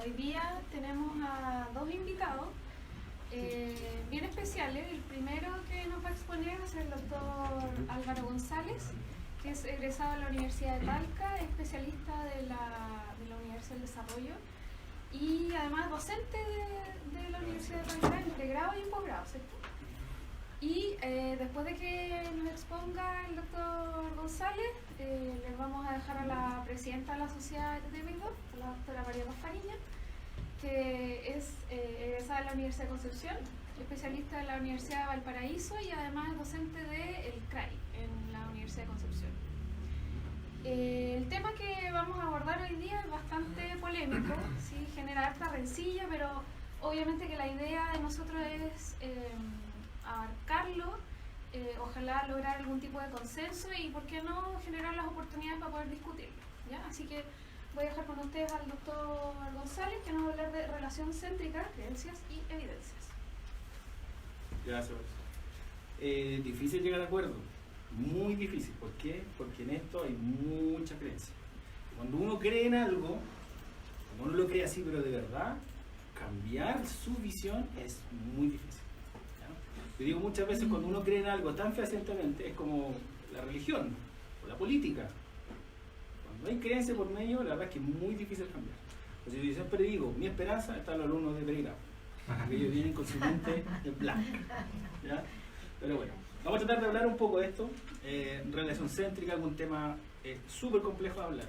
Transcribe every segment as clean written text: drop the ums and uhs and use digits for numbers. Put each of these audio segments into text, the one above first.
hoy día tenemos a dos invitados bien especiales. El primero que nos va a exponer es el doctor Álvaro González, que es egresado de la Universidad de Talca, especialista de la Universidad del Desarrollo y además docente de la Universidad de Talca en pregrado y en posgrado, ¿cierto? Y después de que nos exponga el doctor González, les vamos a dejar a la presidenta de la Sociedad de TTP2, la doctora María Mascareña, que es egresada de la Universidad de Concepción, especialista de la Universidad de Valparaíso y además es docente del CRAI en la Universidad de Concepción. El tema que vamos a abordar hoy día es bastante polémico, ¿sí? Genera harta rencilla, pero obviamente que la idea de nosotros es abarcarlo, ojalá lograr algún tipo de consenso y por qué no generar las oportunidades para poder discutirlo, ¿ya? Así que voy a dejar con ustedes al doctor González, que nos va a hablar de relación céntrica, creencias y evidencias. Gracias. Difícil llegar a acuerdo, muy difícil. ¿Por qué? Porque en esto hay mucha creencia. Cuando uno cree en algo, cuando uno lo cree así, pero de verdad, cambiar su visión es muy difícil. Yo digo muchas veces, cuando uno cree en algo tan fehacientemente, es como la religión o la política. Cuando hay creencia por medio, la verdad es que es muy difícil cambiar. Pues yo siempre digo, mi esperanza está en los alumnos de pregrado, porque ellos vienen con su mente en blanco, ¿ya? Pero bueno, vamos a tratar de hablar un poco de esto. Relación céntrica, algún tema súper complejo de hablar.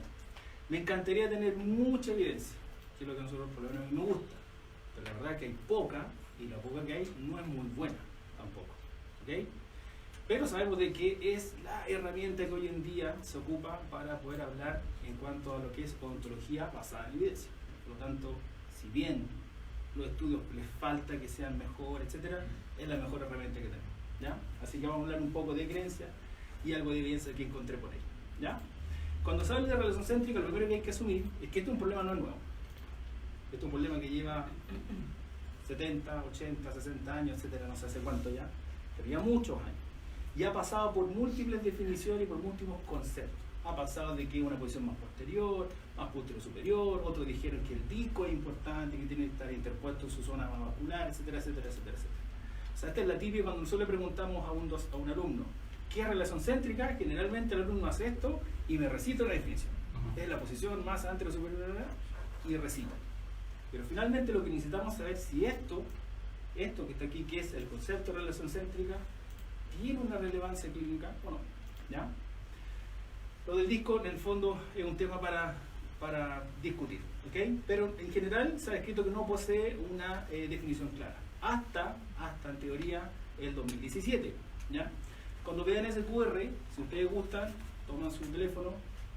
Me encantaría tener mucha evidencia, que es lo que a nosotros por lo menos a mí me gusta, pero la verdad es que hay poca, y la poca que hay no es muy buena tampoco, ¿ok? Pero sabemos de que es la herramienta que hoy en día se ocupa para poder hablar en cuanto a lo que es ontología basada en evidencia. Por lo tanto, si bien los estudios les falta que sean mejor, etcétera, es la mejor herramienta que tenemos, ¿ya? Así que vamos a hablar un poco de creencia y algo de evidencia que encontré por ahí, ¿ya? Cuando se habla de relación céntrica, lo primero que hay que asumir es que este es un problema no es nuevo. Este es un problema que lleva 70, 80, 60 años, etcétera, no sé hace cuánto ya, pero ya muchos años. Y ha pasado por múltiples definiciones y por múltiples conceptos. Ha pasado de que una posición más posterior, más superior, otros dijeron que el disco es importante, que tiene que estar interpuesto en su zona más vascular, etcétera, etcétera, etcétera, etcétera. O sea, esta es la típica cuando nosotros le preguntamos a un alumno ¿qué es relación céntrica? Generalmente el alumno hace esto y me recita la definición. Es la posición más anterior superior y recita. Pero finalmente lo que necesitamos saber es si esto que está aquí, que es el concepto de relación céntrica, tiene una relevancia clínica o no, ¿ya? Lo del disco en el fondo es un tema para discutir, ¿ok? Pero en general se ha escrito que no posee una definición clara, hasta en teoría el 2017, ¿ya? Cuando vean ese QR, si ustedes gustan, toman su teléfono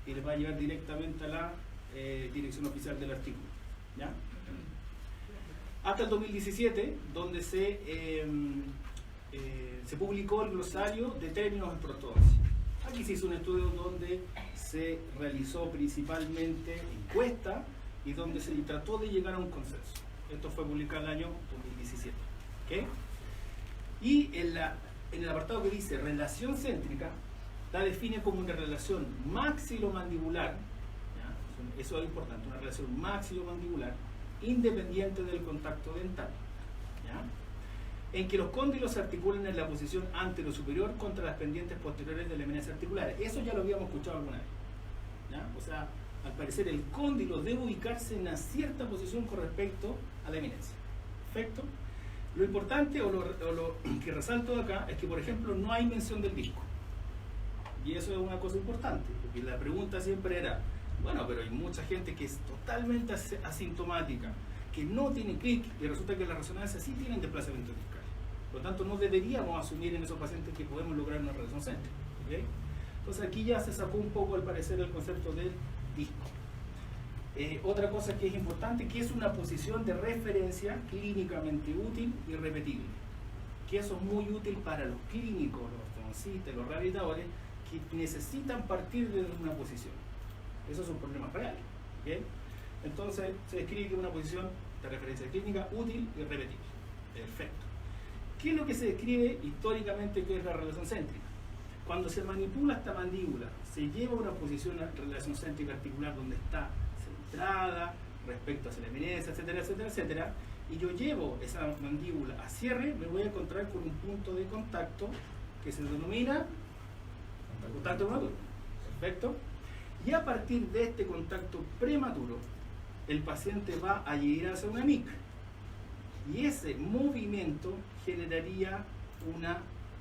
y les va a llevar directamente a la dirección oficial del artículo, ¿ya? Hasta el 2017, donde se publicó el glosario de términos en protodoxia. Aquí se hizo un estudio donde se realizó principalmente encuesta y donde se trató de llegar a un consenso. Esto fue publicado en el año 2017. ¿Okay? Y en el apartado que dice relación céntrica, la define como una relación maxilomandibular, ¿ya? Eso es importante, una relación maxilomandibular independiente del contacto dental, ¿ya? En que los cóndilos se articulan en la posición anterosuperior contra las pendientes posteriores de la eminencia articular. Eso ya lo habíamos escuchado alguna vez, ¿ya? O sea, al parecer el cóndilo debe ubicarse en una cierta posición con respecto a la eminencia. Perfecto. Lo importante o lo que resalto acá es que, por ejemplo, no hay mención del disco. Y eso es una cosa importante, porque la pregunta siempre era, bueno, pero hay mucha gente que es totalmente asintomática, que no tiene clic, y resulta que las resonancias sí tienen desplazamiento discal. Por lo tanto, no deberíamos asumir en esos pacientes que podemos lograr una relación céntrica, ¿okay? Entonces aquí ya se sacó un poco, al parecer, el concepto del disco. Otra cosa que es importante, que es una posición de referencia clínicamente útil y repetible. Que eso es muy útil para los clínicos, los ortodoncistas, los rehabilitadores, que necesitan partir de una posición. Esos son problemas reales, ¿okay? Entonces se describe que es una posición de referencia clínica útil y repetible. Perfecto. ¿Qué es lo que se describe históricamente que es la relación céntrica? Cuando se manipula esta mandíbula, se lleva a una posición de relación céntrica articular donde está centrada, respecto hacia la eminencia, etcétera, etcétera, etcétera, y yo llevo esa mandíbula a cierre, me voy a encontrar con un punto de contacto que se denomina contacto prematuro. Perfecto. Y a partir de este contacto prematuro, el paciente va a llegar hacia una MIC. Y ese movimiento generaría una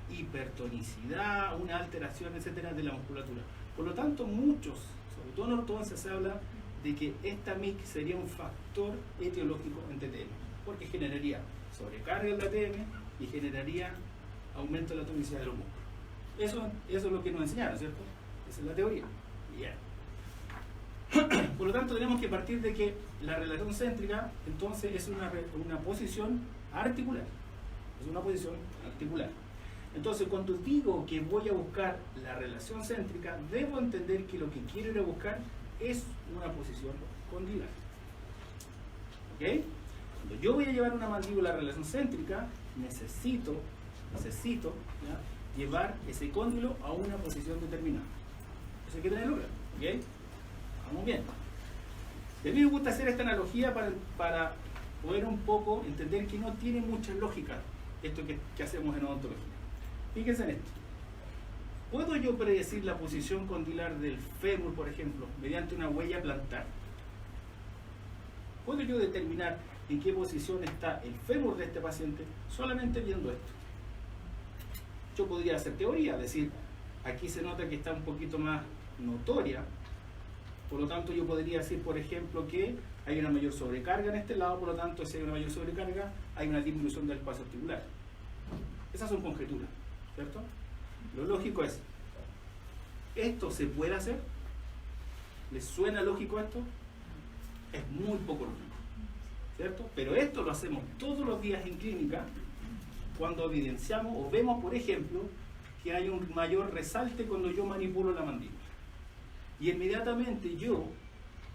hipertonicidad, una alteración, etcétera, de la musculatura. Por lo tanto, muchos, sobre todo en ortodoncia, se habla de que esta MIC sería un factor etiológico en TTM, porque generaría sobrecarga del ATM y generaría aumento de la tonicidad de los músculos. Eso es lo que nos enseñaron, ¿cierto? Esa es la teoría. Bien. Por lo tanto, tenemos que partir de que la relación céntrica, entonces, es una posición articular. Es una posición articular. Entonces, cuando digo que voy a buscar la relación céntrica, debo entender que lo que quiero ir a buscar es una posición condilar. ¿Ok? Cuando yo voy a llevar una mandíbula a relación céntrica, necesito ¿ya?, llevar ese cóndilo a una posición determinada. Eso hay que tenerlo claro. ¿Ok? Vamos bien. Y a mí me gusta hacer esta analogía para poder un poco entender que no tiene mucha lógica esto que hacemos en odontología. Fíjense en esto. ¿Puedo yo predecir la posición condilar del fémur, por ejemplo, mediante una huella plantar? ¿Puedo yo determinar en qué posición está el fémur de este paciente solamente viendo esto? Yo podría hacer teoría, decir, aquí se nota que está un poquito más notoria, por lo tanto yo podría decir, por ejemplo, que hay una mayor sobrecarga en este lado, por lo tanto, si hay una mayor sobrecarga, hay una disminución del espacio articular. Esas son conjeturas, ¿cierto? Lo lógico es, ¿esto se puede hacer? ¿Les suena lógico esto? Es muy poco lógico, ¿cierto? Pero esto lo hacemos todos los días en clínica cuando evidenciamos o vemos, por ejemplo, que hay un mayor resalte cuando yo manipulo la mandíbula. Y inmediatamente yo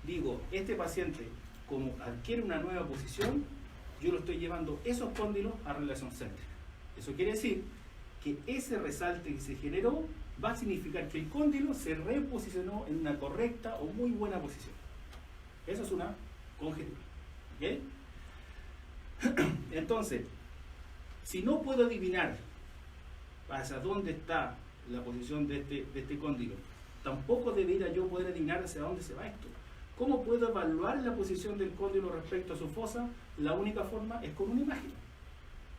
digo, este paciente, como adquiere una nueva posición, yo lo estoy llevando esos cóndilos a relación céntrica. Eso quiere decir que ese resalte que se generó va a significar que el cóndilo se reposicionó en una correcta o muy buena posición. Eso es una conjetura. ¿Ok? Entonces, si no puedo adivinar hacia dónde está la posición de este cóndilo, tampoco debería yo poder adivinar hacia dónde se va esto. ¿Cómo puedo evaluar la posición del cóndilo respecto a su fosa? La única forma es con una imagen.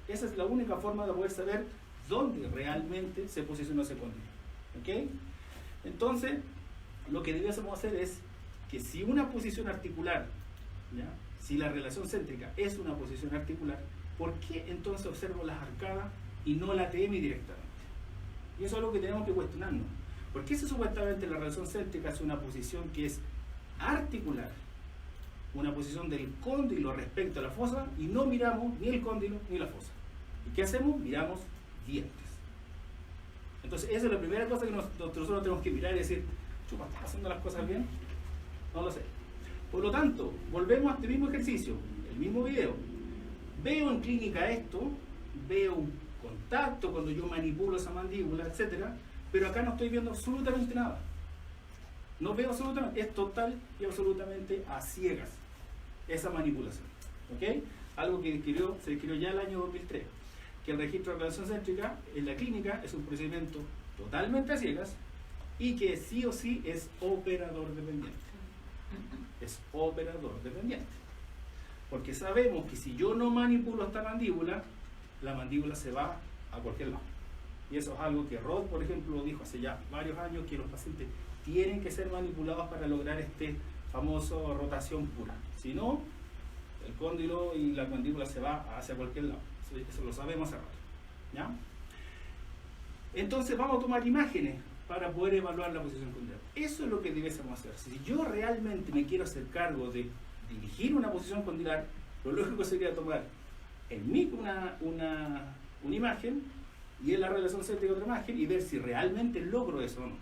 Esa es la única forma de poder saber dónde realmente se posicionó ese cóndilo. ¿Ok? Entonces, lo que deberíamos hacer es que si una posición articular, ¿ya?, si la relación céntrica es una posición articular, ¿por qué entonces observo las arcadas y no la ATM directamente? Y eso es algo que tenemos que cuestionarnos. ¿Por qué si supuestamente la relación céntrica es una posición que es articular, una posición del cóndilo respecto a la fosa, y no miramos ni el cóndilo ni la fosa? ¿Y qué hacemos? Miramos dientes. Entonces esa es la primera cosa que nosotros tenemos que mirar y decir, chupa, ¿estás haciendo las cosas bien? No lo sé. Por lo tanto, volvemos a este mismo ejercicio, el mismo video. Veo en clínica esto, veo un contacto cuando yo manipulo esa mandíbula, etcétera, pero acá no estoy viendo absolutamente nada. No veo absolutamente, es total y absolutamente a ciegas esa manipulación. ¿Ok? Algo que se describió ya el año 2003, que el registro de relación céntrica en la clínica es un procedimiento totalmente a ciegas y que sí o sí es operador dependiente. Es operador dependiente. Porque sabemos que si yo no manipulo esta mandíbula, la mandíbula se va a cualquier lado. Y eso es algo que Roth, por ejemplo, dijo hace ya varios años, que los pacientes tienen que ser manipulados para lograr este famoso rotación pura. Si no, el cóndilo y la mandíbula se va hacia cualquier lado. Eso lo sabemos hace rato. ¿Ya? Entonces vamos a tomar imágenes para poder evaluar la posición condilar. Eso es lo que debiésemos hacer. Si yo realmente me quiero hacer cargo de dirigir una posición condilar, lo lógico sería tomar en mí una imagen y en la relación céntrica otra imagen y ver si realmente logro eso o no.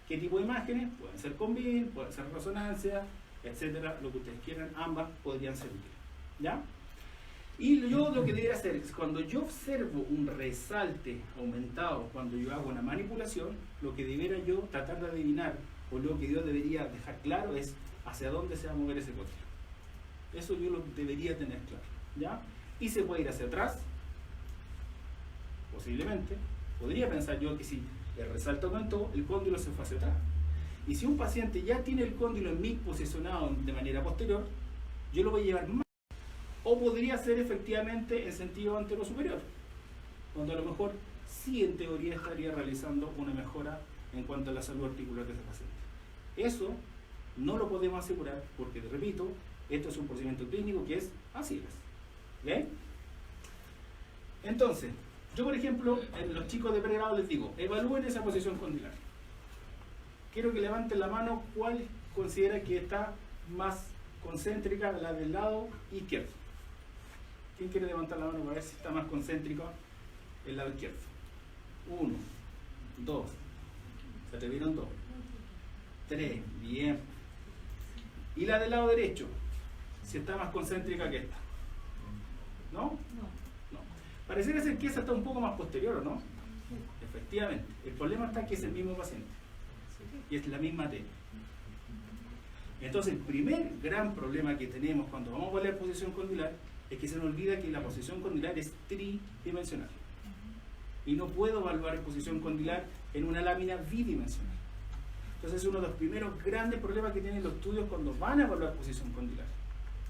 ¿Qué tipo de imágenes? Pueden ser con BIM, pueden ser resonancia, etcétera, lo que ustedes quieran, ambas podrían ser útiles. ¿Ya? Y yo lo que debería hacer es, cuando yo observo un resalte aumentado, cuando yo hago una manipulación, lo que debería yo tratar de adivinar, o lo que yo debería dejar claro, es hacia dónde se va a mover ese cóndilo. Eso yo lo debería tener claro, ¿ya? Y se puede ir hacia atrás, posiblemente. Podría pensar yo que si el resalto aumentó, el cóndilo se fue hacia atrás. Y si un paciente ya tiene el cóndilo en MIC posicionado de manera posterior, yo lo voy a llevar más. O podría ser efectivamente en sentido antero-superior, donde a lo mejor sí en teoría estaría realizando una mejora en cuanto a la salud articular de ese paciente. Eso no lo podemos asegurar porque, repito, esto es un procedimiento clínico que es a ciegas. ¿Okay? Entonces, yo por ejemplo, en los chicos de pregrado les digo, evalúen esa posición condilar. Quiero que levanten la mano cuál considera que está más concéntrica, la del lado izquierdo. ¿Quién quiere levantar la mano para ver si está más concéntrico el lado izquierdo? 1, 2, ¿se atrevieron 2? 3, bien. ¿Y la del lado derecho? Si está más concéntrica que esta. ¿No? No. Pareciera ser que esa está un poco más posterior, ¿o no? Efectivamente. El problema está que es el mismo paciente. Y es la misma T. Entonces, el primer gran problema que tenemos cuando vamos a evaluar posición condilar es que se nos olvida que la posición condilar es tridimensional. Y no puedo evaluar posición condilar en una lámina bidimensional. Entonces, es uno de los primeros grandes problemas que tienen los estudios cuando van a evaluar posición condilar.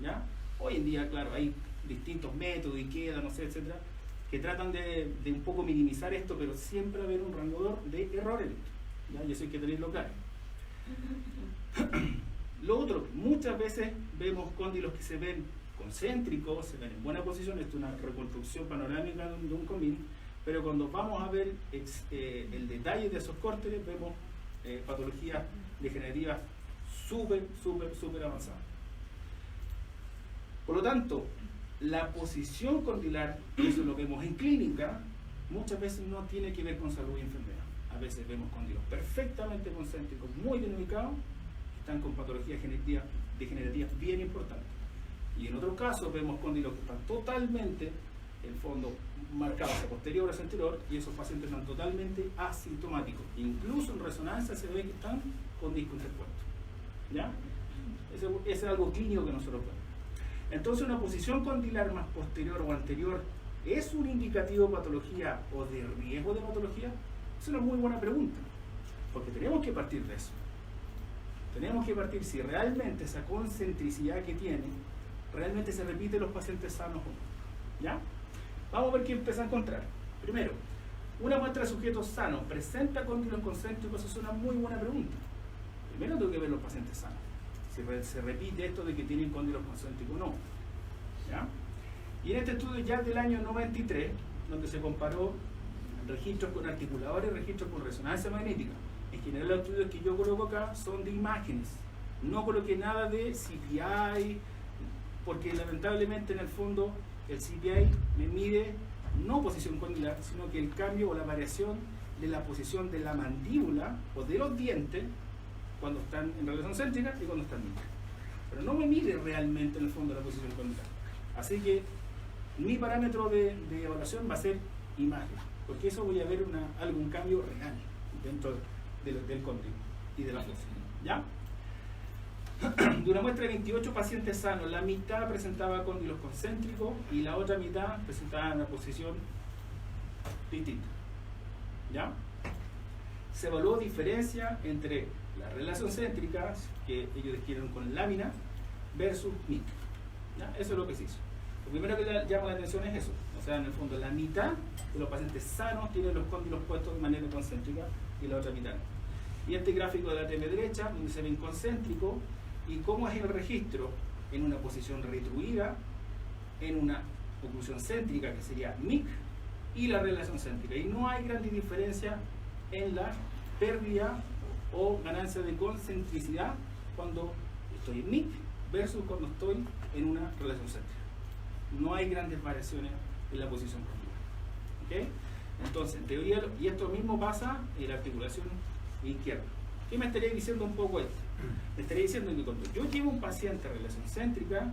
¿Ya? Hoy en día, claro, hay distintos métodos, IKEDA, no sé, etcétera, que tratan de un poco minimizar esto, pero siempre va a haber un rango de error en esto. ¿Ya? Y eso hay que tenerlo claro. Lo otro, muchas veces vemos cóndilos que se ven concéntricos, se ven en buena posición, esto es una reconstrucción panorámica de un comín, pero cuando vamos a ver el detalle de esos córteles, vemos patologías degenerativas súper avanzadas. Por lo tanto, la posición condilar, eso lo vemos en clínica, muchas veces no tiene que ver con salud y enfermedad. A veces vemos cóndilos perfectamente concéntricos, muy bien ubicados, están con patologías degenerativas bien importantes. Y en otros casos vemos cóndilos que están totalmente, en fondo, marcados a posterior o a anterior, y esos pacientes están totalmente asintomáticos. Incluso en resonancia se ve que están con disco interpuesto. ¿Ya? Ese es algo clínico que nosotros vemos. Entonces, una posición condilar más posterior o anterior, ¿es un indicativo de patología o de riesgo de patología? Es una muy buena pregunta, porque tenemos que partir de eso. Tenemos que partir si realmente esa concentricidad que tiene, realmente se repite en los pacientes sanos o no. ¿Ya? Vamos a ver qué empieza a encontrar. Primero, ¿una muestra de sujetos sanos presenta cóndilos concéntricos? Es una muy buena pregunta. Primero tengo que ver los pacientes sanos. Si se repite esto de que tienen cóndilos concéntricos o no. ¿Ya? Y en este estudio ya del año 93, donde se comparó registros con articuladores y registros con resonancia magnética. En general los estudios que yo coloco acá son de imágenes. No coloqué nada de CPI, porque lamentablemente en el fondo el CPI me mide no posición condilar, sino que el cambio o la variación de la posición de la mandíbula o de los dientes cuando están en relación céntrica y cuando están micro. Pero no me mide realmente en el fondo la posición condilar. Así que mi parámetro de evaluación va a ser imagen, porque eso voy a ver algún cambio real dentro del cóndilo y de la posición. ¿Ya? De una muestra de 28 pacientes sanos, la mitad presentaba cóndilos concéntricos y la otra mitad presentaba una posición distinta. ¿Ya? Se evaluó diferencia entre la relación céntrica que ellos describieron con lámina versus MIC. ¿Ya? Eso es lo que se hizo. Lo primero que le llama la atención es eso. O sea, en el fondo, la mitad de los pacientes sanos tienen los cóndilos puestos de manera concéntrica y la otra mitad no. Y este gráfico de la TM derecha, donde se ven concéntricos, y cómo es el registro en una posición retruida, en una oclusión céntrica, que sería MIC, y la relación céntrica. Y no hay gran diferencia en la pérdida o ganancia de concentricidad cuando estoy en MIC versus cuando estoy en una relación céntrica. No hay grandes variaciones en la posición condilar. ¿Okay? Entonces, en teoría, y esto mismo pasa en la articulación izquierda. ¿Qué me estaría diciendo un poco esto? Me estaría diciendo que cuando yo llevo un paciente a relación céntrica,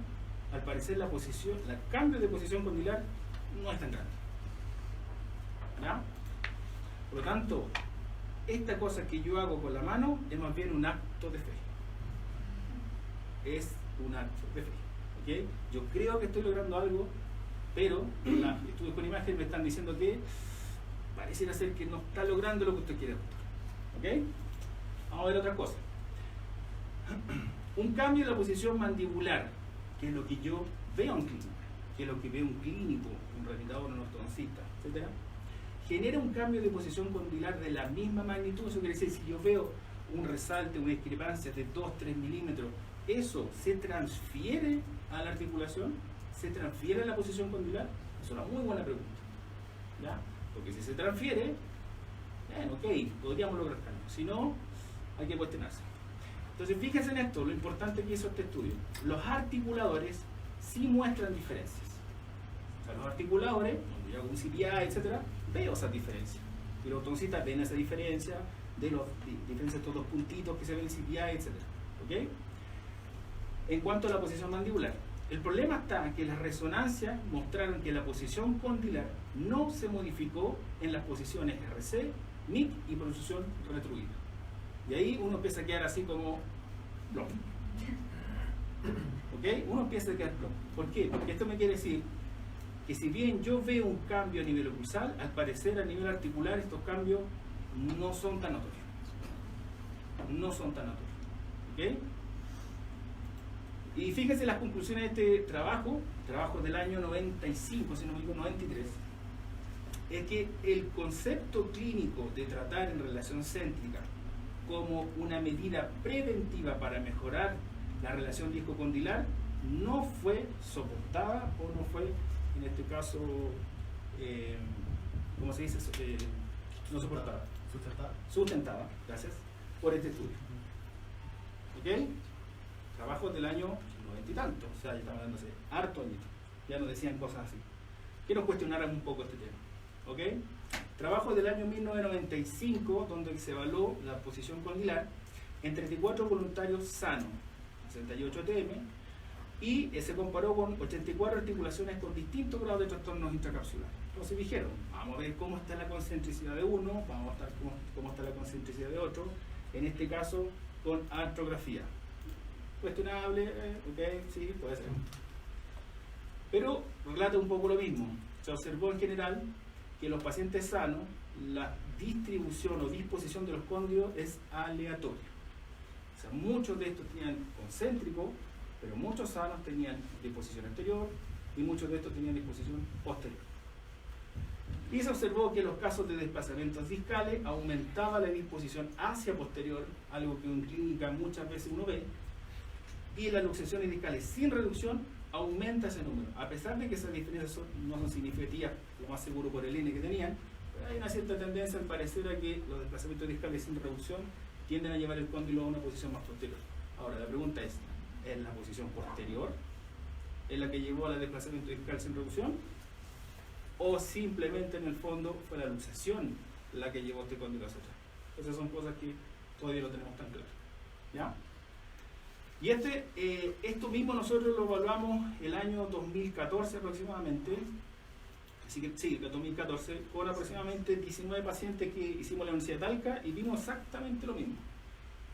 al parecer el cambio de posición condilar no es tan grande. ¿Ya? Por lo tanto, esta cosa que yo hago con la mano es más bien un acto de fe. Es un acto de fe. ¿Okay? Yo creo que estoy logrando algo, pero los estudios con imagen me están diciendo que pareciera ser que no está logrando lo que usted quiere, doctor. ¿Ok? Vamos a ver otra cosa. Un cambio en la posición mandibular, que es lo que yo veo en clínica, que es lo que ve un clínico, un realizador, un ortodoncista, etc., genera un cambio de posición condilar de la misma magnitud. Eso quiere decir, si yo veo un resalte, una discrepancia de 2-3 milímetros, ¿eso se transfiere a la articulación? ¿Se transfiere a la posición condilar? Es una muy buena pregunta, ¿ya? Porque si se transfiere, ok, podríamos lograr cambios. Si no, hay que cuestionarse. Entonces, fíjense en esto, lo importante que hizo este estudio. Los articuladores sí muestran diferencias. O sea, los articuladores, cuando yo hago un CPI, etc., veo esas diferencias. Y los ortodoncistas ven esa diferencia de los diferencias de estos dos puntitos que se ven en el CPI, etc. ¿Ok? En cuanto a la posición mandibular, el problema está en que las resonancias mostraron que la posición condilar no se modificó en las posiciones RC, MIC y protrusión retruida. Y ahí uno empieza a quedar así como plomo. ¿Ok? Uno empieza a quedar plomo. ¿Por qué? Porque esto me quiere decir que si bien yo veo un cambio a nivel oclusal, al parecer a nivel articular estos cambios no son tan notorios. No son tan notorios. ¿Ok? Y fíjense las conclusiones de este trabajo del año 95, si no me equivoco, 93, es que el concepto clínico de tratar en relación céntrica como una medida preventiva para mejorar la relación disco-condilar no fue soportada o no fue, en este caso, ¿cómo se dice? No soportada. Sustentada, gracias, por este estudio. ¿Ok? Trabajos del año 90 y tanto, o sea, ya estamos hablando de harto añito, ya nos decían cosas así. Que nos cuestionaran un poco este tema. ¿Ok? Trabajo del año 1995, donde se evaluó la posición condilar en 34 voluntarios sanos, 68 TM, y se comparó con 84 articulaciones con distintos grados de trastornos intracapsulares. Entonces dijeron, vamos a ver cómo está la concentricidad de uno, vamos a ver cómo está la concentricidad de otro, en este caso con artrografía. Cuestionable, ok, sí, puede ser. Pero relata un poco lo mismo. Se observó en general que los pacientes sanos, la distribución o disposición de los cóndilos es aleatoria. O sea, muchos de estos tenían concéntrico, pero muchos sanos tenían disposición exterior y muchos de estos tenían disposición posterior. Y se observó que en los casos de desplazamientos discales aumentaba la disposición hacia posterior, algo que en clínica muchas veces uno ve, y las luxaciones discales sin reducción aumenta ese número, a pesar de que esas diferencias no son significativas, lo más seguro por el N que tenían, pero hay una cierta tendencia al parecer a que los desplazamientos discales sin reducción tienden a llevar el cóndilo a una posición más posterior. Ahora la pregunta es la posición posterior en la que llevó al desplazamiento discal sin reducción? ¿O simplemente en el fondo fue la luxación la que llevó este cóndilo hacia atrás? Esas son cosas que todavía no tenemos tan claro. ¿Ya? Y esto mismo nosotros lo evaluamos el año 2014 aproximadamente, así que sí, el 2014, con aproximadamente 19 pacientes que hicimos en la Universidad de Talca y vimos exactamente lo mismo.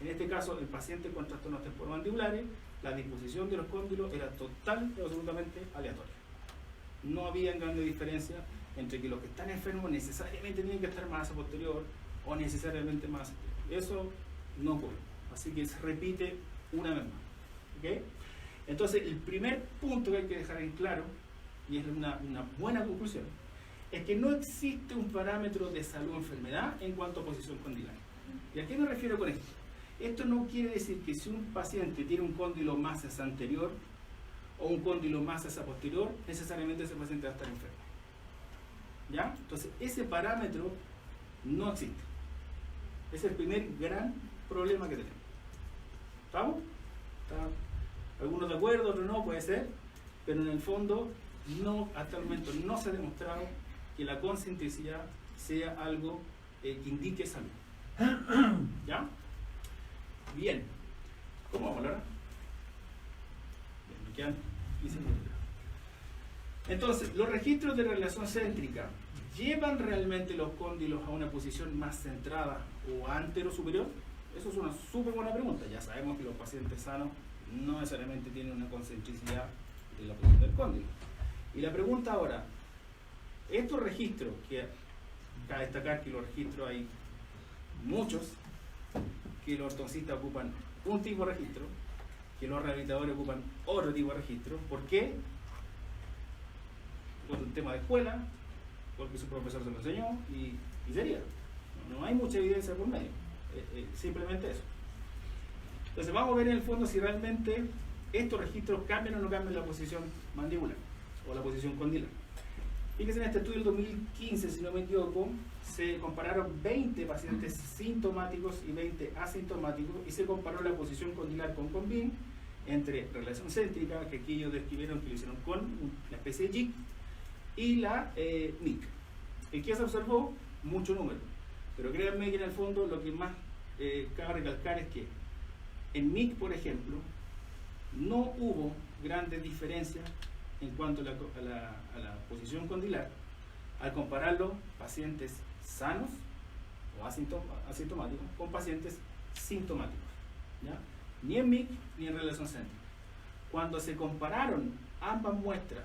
En este caso, el paciente con trastornos temporomandibulares, la disposición de los cóndilos era total y absolutamente aleatoria. No había grandes diferencias entre que los que están enfermos necesariamente tienen que estar más hacia posterior o necesariamente más hacia posterior. Eso no ocurre. Así que se repite una vez más. ¿Okay? Entonces, el primer punto que hay que dejar en claro, y es una buena conclusión, es que no existe un parámetro de salud o enfermedad en cuanto a posición condilar. ¿Y a qué me refiero con esto? Esto no quiere decir que si un paciente tiene un cóndilo más hacia anterior o un cóndilo más hacia posterior, necesariamente ese paciente va a estar enfermo. ¿Ya? Entonces, ese parámetro no existe. Es el primer gran problema que tenemos. ¿Estamos? Algunos de acuerdo, otros no, puede ser, pero en el fondo no, hasta el momento no se ha demostrado que la concentricidad sea algo que indique salud. ¿Ya? Bien. ¿Cómo vamos, Laura? Bien, me quedan 15 minutos. Entonces, los registros de relación céntrica ¿llevan realmente los cóndilos a una posición más centrada o antero-superior? Eso es una súper buena pregunta. Ya sabemos que los pacientes sanos no necesariamente tienen una concentricidad de la posición del cóndilo. Y la pregunta ahora, estos registros, que cabe destacar que los registros hay muchos, que los ortodoncistas ocupan un tipo de registro, que los rehabilitadores ocupan otro tipo de registro. ¿Por qué? Por un tema de escuela, porque su profesor se lo enseñó y sería. No hay mucha evidencia por medio, simplemente eso. Entonces vamos a ver en el fondo si realmente estos registros cambian o no cambian la posición mandibular o la posición condilar. Fíjense, en este estudio del 2015, si no me equivoco, se compararon 20 pacientes sintomáticos y 20 asintomáticos y se comparó la posición condilar con CONVIN entre relación céntrica, que aquí ellos describieron que lo hicieron con una especie de jig, y la MIC. ¿En qué se observó? Mucho número. Pero créanme que en el fondo lo que más cabe recalcar es que en MIC, por ejemplo, no hubo grandes diferencias en cuanto a la posición condilar al compararlo pacientes sanos o asintomáticos con pacientes sintomáticos, ¿ya? Ni en MIC ni en relación céntrica. Cuando se compararon ambas muestras,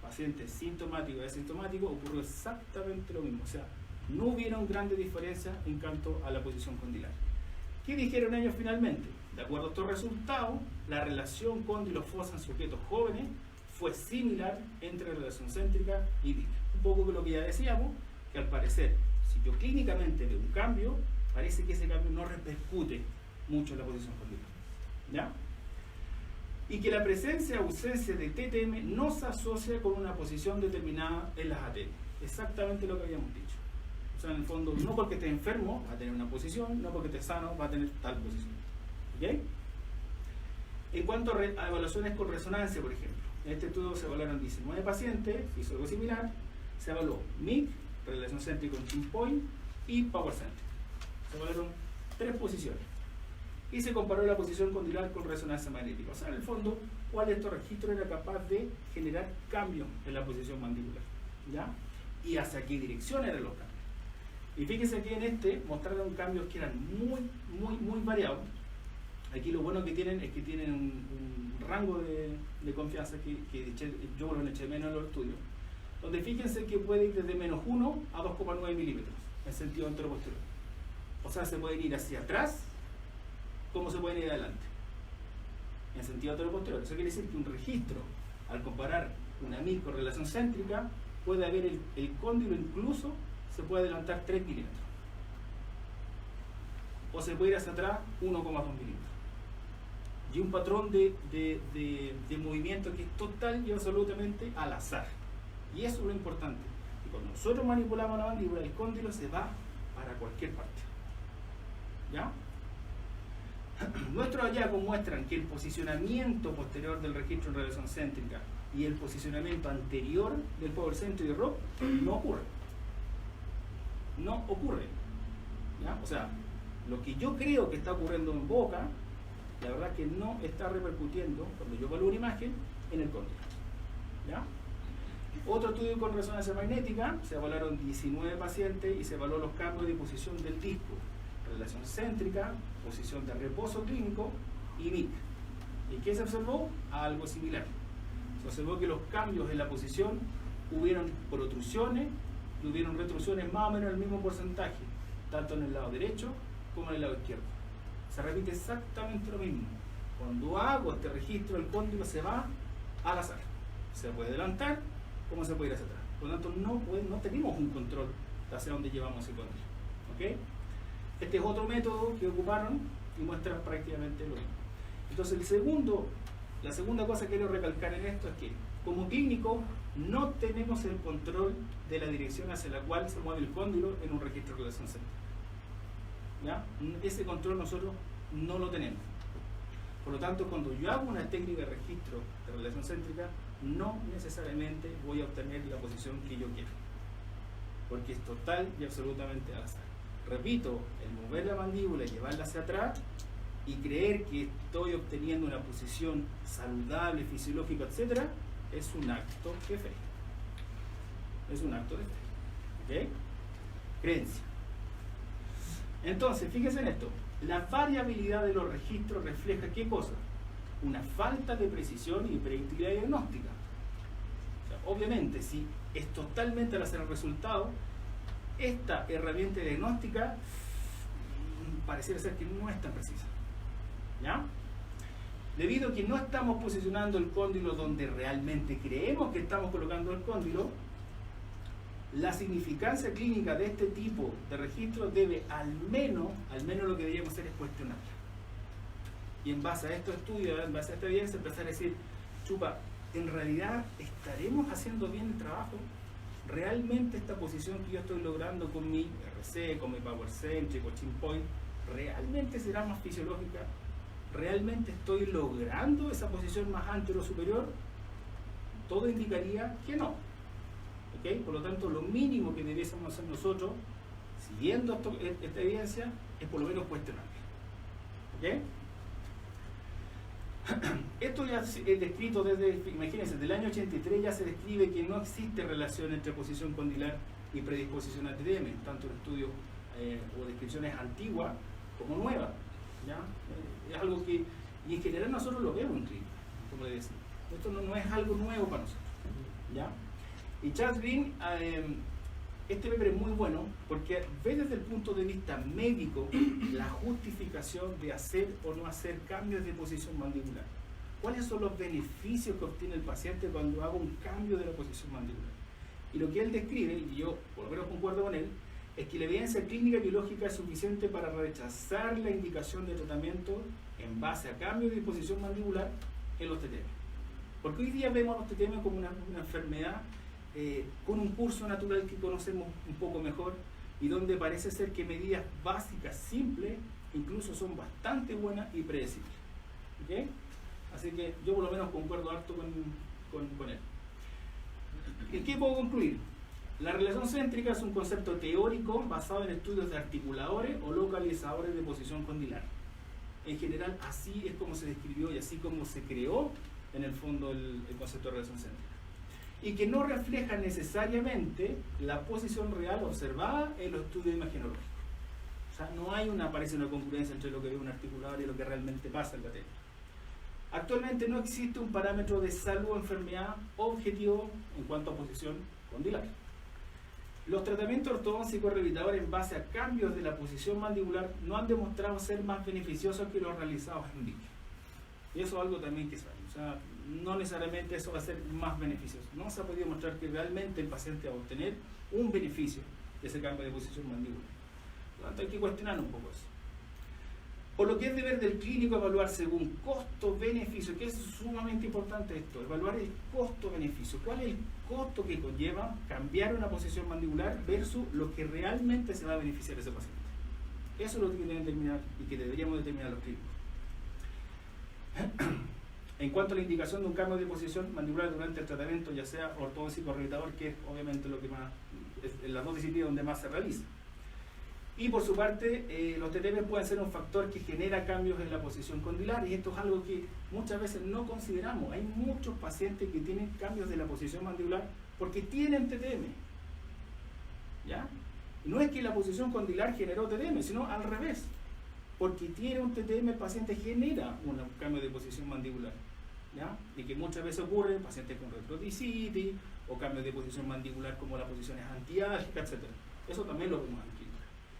pacientes sintomáticos y asintomáticos, ocurrió exactamente lo mismo. O sea, no hubieron grandes diferencias en cuanto a la posición condilar. ¿Qué dijeron ellos finalmente? De acuerdo a estos resultados, la relación cóndilo-fosa en sujetos jóvenes fue similar entre relación céntrica y MIC. Un poco de lo que ya decíamos, que al parecer, si yo clínicamente veo un cambio, parece que ese cambio no repercute mucho en la posición condilar, ¿ya? Y que la presencia o ausencia de TTM no se asocia con una posición determinada en las ATM. Exactamente lo que habíamos dicho. O sea, en el fondo, no porque esté enfermo va a tener una posición, no porque esté sano va a tener tal posición. ¿Ok? En cuanto a evaluaciones con resonancia, por ejemplo, en este estudio se evaluaron 19 pacientes, hizo algo similar, se evaluó MIC, relación céntrica con chin point y power center. Se evaluaron 3 posiciones. Y se comparó la posición condilar con resonancia magnética. O sea, en el fondo, cuál de estos registros era capaz de generar cambios en la posición mandibular, ¿ya? Y hacia qué dirección eran los cambios. Y fíjense que en este mostraron cambios que eran muy variados. Aquí lo bueno que tienen es que tienen un rango de confianza que yo lo eché menos en los estudios, donde fíjense que puede ir desde menos 1 a 2,9 milímetros en sentido anteroposterior. O sea, se pueden ir hacia atrás como se pueden ir adelante en sentido anteroposterior. Eso quiere decir que un registro, al comparar una MIC con relación céntrica, puede haber el cóndilo incluso se puede adelantar 3 milímetros o se puede ir hacia atrás 1,2 milímetros. Y un patrón de movimiento que es total y absolutamente al azar. Y eso es lo importante. Y cuando nosotros manipulamos la mandíbula, el cóndilo se va para cualquier parte. ¿Ya? Nuestros hallazgos muestran que el posicionamiento posterior del registro en relación céntrica y el posicionamiento anterior del power center y ROP no ocurre. No ocurre. ¿Ya? O sea, lo que yo creo que está ocurriendo en boca, la verdad que no está repercutiendo, cuando yo evalúo una imagen, en el cóndilo. ¿Ya? Otro estudio con resonancia magnética, se evaluaron 19 pacientes y se evaluó los cambios de posición del disco, relación céntrica, posición de reposo clínico y MIC. ¿Y qué se observó? Algo similar. Se observó que los cambios en la posición hubieron protrusiones y hubieron retrusiones más o menos el mismo porcentaje, tanto en el lado derecho como en el lado izquierdo. Se repite exactamente lo mismo. Cuando hago este registro, el cóndilo se va al azar. Se puede adelantar como se puede ir hacia atrás. Por lo tanto, no tenemos un control de hacia dónde llevamos ese cóndilo. ¿Okay? Este es otro método que ocuparon y muestra prácticamente lo mismo. Entonces, la segunda cosa que quiero recalcar en esto es que, como clínico, no tenemos el control de la dirección hacia la cual se mueve el cóndilo en un registro de relación céntrica. ¿Ya? Ese control nosotros no lo tenemos. Por lo tanto, cuando yo hago una técnica de registro de relación céntrica, no necesariamente voy a obtener la posición que yo quiero, porque es total y absolutamente al azar. Repito, el mover la mandíbula y llevarla hacia atrás y creer que estoy obteniendo una posición saludable, fisiológica, etc., es un acto de fe. Es un acto de fe. ¿Ok? Creencia. Entonces, fíjense en esto. La variabilidad de los registros refleja ¿qué cosa? una falta de precisión y de predictibilidad diagnóstica. O sea, obviamente, si es totalmente al hacer el resultado, esta herramienta diagnóstica pareciera ser que no es tan precisa. ¿Ya? Debido a que no estamos posicionando el cóndilo donde realmente creemos que estamos colocando el cóndilo, la significancia clínica de este tipo de registro debe al menos lo que deberíamos hacer es cuestionarla. Y en base a estos estudios, en base a esta evidencia, empezar a decir, chupa, ¿en realidad estaremos haciendo bien el trabajo? ¿Realmente esta posición que yo estoy logrando con mi RC, con mi PowerCentric o ChinPoint, realmente será más fisiológica? ¿Realmente estoy logrando esa posición más anterior o superior? Todo indicaría que no. ¿Okay? Por lo tanto, lo mínimo que debiésemos hacer nosotros, siguiendo esta evidencia, es por lo menos cuestionarla. ¿Okay? Esto ya es descrito desde, imagínense, del año 83 ya se describe que no existe relación entre posición condilar y predisposición a TTM, tanto en estudios o descripciones antiguas como nuevas. ¿Ya? Es algo que, y en general nosotros lo vemos en clínica, como le decía. Esto no es algo nuevo para nosotros. ¿Ya? Y Charles Green, este paper es muy bueno porque ve desde el punto de vista médico la justificación de hacer o no hacer cambios de posición mandibular. ¿Cuáles son los beneficios que obtiene el paciente cuando haga un cambio de la posición mandibular? Y lo que él describe, y yo por lo menos concuerdo con él, es que la evidencia clínica biológica es suficiente para rechazar la indicación de tratamiento en base a cambios de posición mandibular en los TTM. Porque hoy día vemos los TTM como una enfermedad con un curso natural que conocemos un poco mejor y donde parece ser que medidas básicas simples incluso son bastante buenas y predecibles. ¿Okay? Así que yo por lo menos concuerdo harto con él. ¿En qué puedo concluir? La relación céntrica es un concepto teórico basado en estudios de articuladores o localizadores de posición condilar. En general, así es como se describió y así como se creó en el fondo el concepto de relación céntrica. Y que no refleja necesariamente la posición real observada en los estudios imagenológicos. O sea, no hay aparece una congruencia entre lo que ve un articulador y lo que realmente pasa en la tela. Actualmente no existe un parámetro de salud o enfermedad objetivo en cuanto a posición condilar. Los tratamientos ortodónticos rehabilitadores en base a cambios de la posición mandibular no han demostrado ser más beneficiosos que los realizados en vitro. Y eso es algo también que sabe. O sea, no necesariamente eso va a ser más beneficioso. No se ha podido mostrar que realmente el paciente va a obtener un beneficio de ese cambio de posición mandibular. Por lo tanto, hay que cuestionar un poco eso. Por lo que es deber del clínico evaluar según costo-beneficio, que es sumamente importante esto, evaluar el costo-beneficio. ¿Cuál es el costo que conlleva cambiar una posición mandibular versus lo que realmente se va a beneficiar a ese paciente? Eso es lo que tienen que determinar y que deberíamos determinar los clínicos. En cuanto a la indicación de un cambio de posición mandibular durante el tratamiento, ya sea ortodóntico o rehabilitador, que es obviamente lo que más, es las dos disciplinas donde más se realiza. Y por su parte, los TTM pueden ser un factor que genera cambios en la posición condilar, y esto es algo que muchas veces no consideramos. Hay muchos pacientes que tienen cambios de la posición mandibular porque tienen TTM. ¿Ya? No es que la posición condilar generó TTM, sino al revés. Porque tiene un TTM, el paciente genera un cambio de posición mandibular. ¿Ya? Y que muchas veces ocurre en pacientes con retrodicitis o cambios de posición mandibular como las posiciones antiálgicas, etc. Eso también lo vemos aquí.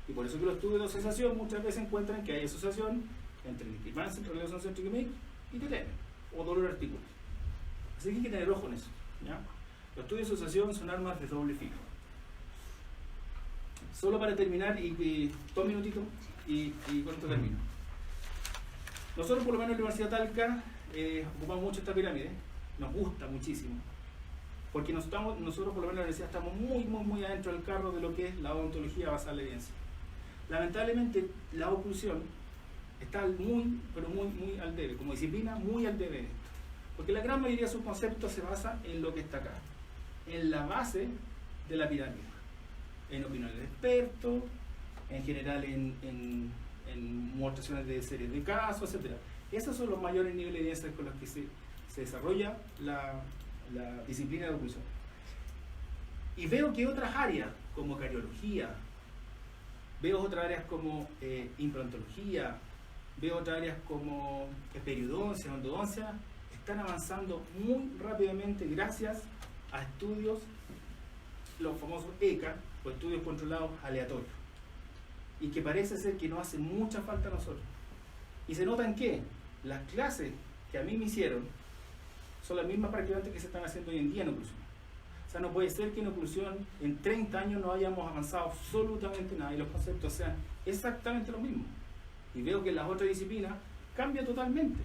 Y por eso que los estudios de asociación muchas veces encuentran que hay asociación entre discrepancia entre relación céntrica y TTM o dolor articular. Así que hay que tener ojo en eso. ¿Ya? Los estudios de asociación son armas de doble filo. Solo para terminar, y 2 minutitos y con esto termino. Nosotros por lo menos en la Universidad de Talca ocupamos mucho esta pirámide, nos gusta muchísimo. Porque nosotros por lo menos en la universidad estamos muy adentro del carro de lo que es la odontología basada en la evidencia. Lamentablemente la oclusión está muy al debe, como disciplina muy al debe de esto. Porque la gran mayoría de sus conceptos se basa en lo que está acá, en la base de la pirámide, en opiniones de expertos, en general en mostraciones de series de casos, etc. Esos son los mayores niveles de evidencia con los que se desarrolla la disciplina de oclusión. Y veo que otras áreas, como cariología, veo otras áreas como implantología, veo otras áreas como periodoncia, endodoncia, están avanzando muy rápidamente gracias a estudios, los famosos ECA, o estudios controlados aleatorios, y que parece ser que nos hace mucha falta a nosotros. Y se nota en que las clases que a mí me hicieron son las mismas prácticamente que se están haciendo hoy en día en oclusión. O sea, no puede ser que en oclusión en 30 años no hayamos avanzado absolutamente nada y los conceptos sean exactamente los mismos. Y veo que en las otras disciplinas cambia totalmente.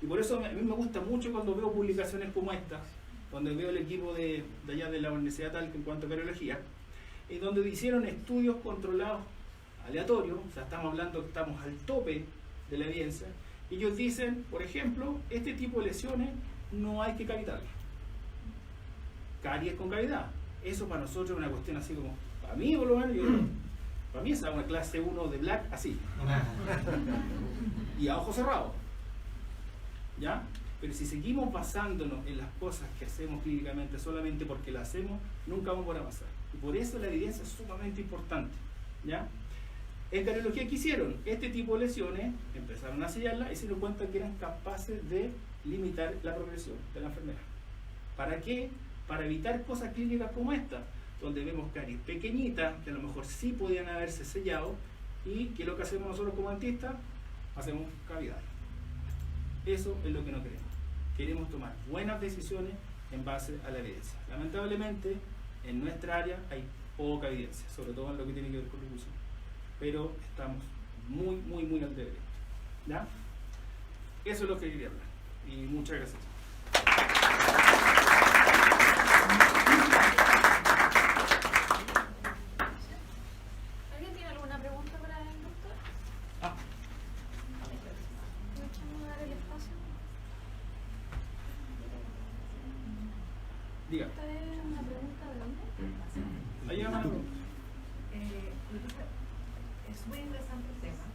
Y por eso a mí me gusta mucho cuando veo publicaciones como estas, donde veo el equipo de allá de la Universidad tal en cuanto a cardiología, y donde hicieron estudios controlados aleatorios, o sea, estamos hablando que estamos al tope de la evidencia, y ellos dicen, por ejemplo, este tipo de lesiones no hay que cavitarlas. Caries con cavidad. Eso para nosotros es una cuestión así como, para mí por lo menos, para mí esa es una clase 1 de Black así. Y a ojos cerrados. ¿Ya? Pero si seguimos basándonos en las cosas que hacemos clínicamente solamente porque las hacemos, nunca vamos a poder avanzar. Y por eso la evidencia es sumamente importante. ¿Ya? En cardiología, ¿qué hicieron? Este tipo de lesiones empezaron a sellarlas y se dieron cuenta que eran capaces de limitar la progresión de la enfermedad. ¿Para qué? Para evitar cosas clínicas como esta, donde vemos caries pequeñitas que a lo mejor sí podían haberse sellado, y que lo que hacemos nosotros como dentistas, hacemos cavidades. Eso es lo que no queremos. Queremos tomar buenas decisiones en base a la evidencia. Lamentablemente, en nuestra área hay poca evidencia, sobre todo en lo que tiene que ver con la oclusión. Pero estamos muy al debe. ¿Ya? Eso es lo que quería hablar. Y muchas gracias. ¿Alguien tiene alguna pregunta para el doctor? Aprovechamos de dar el espacio. Diga. ¿Esta es una pregunta de dónde? Ahí va. Es muy interesante el tema.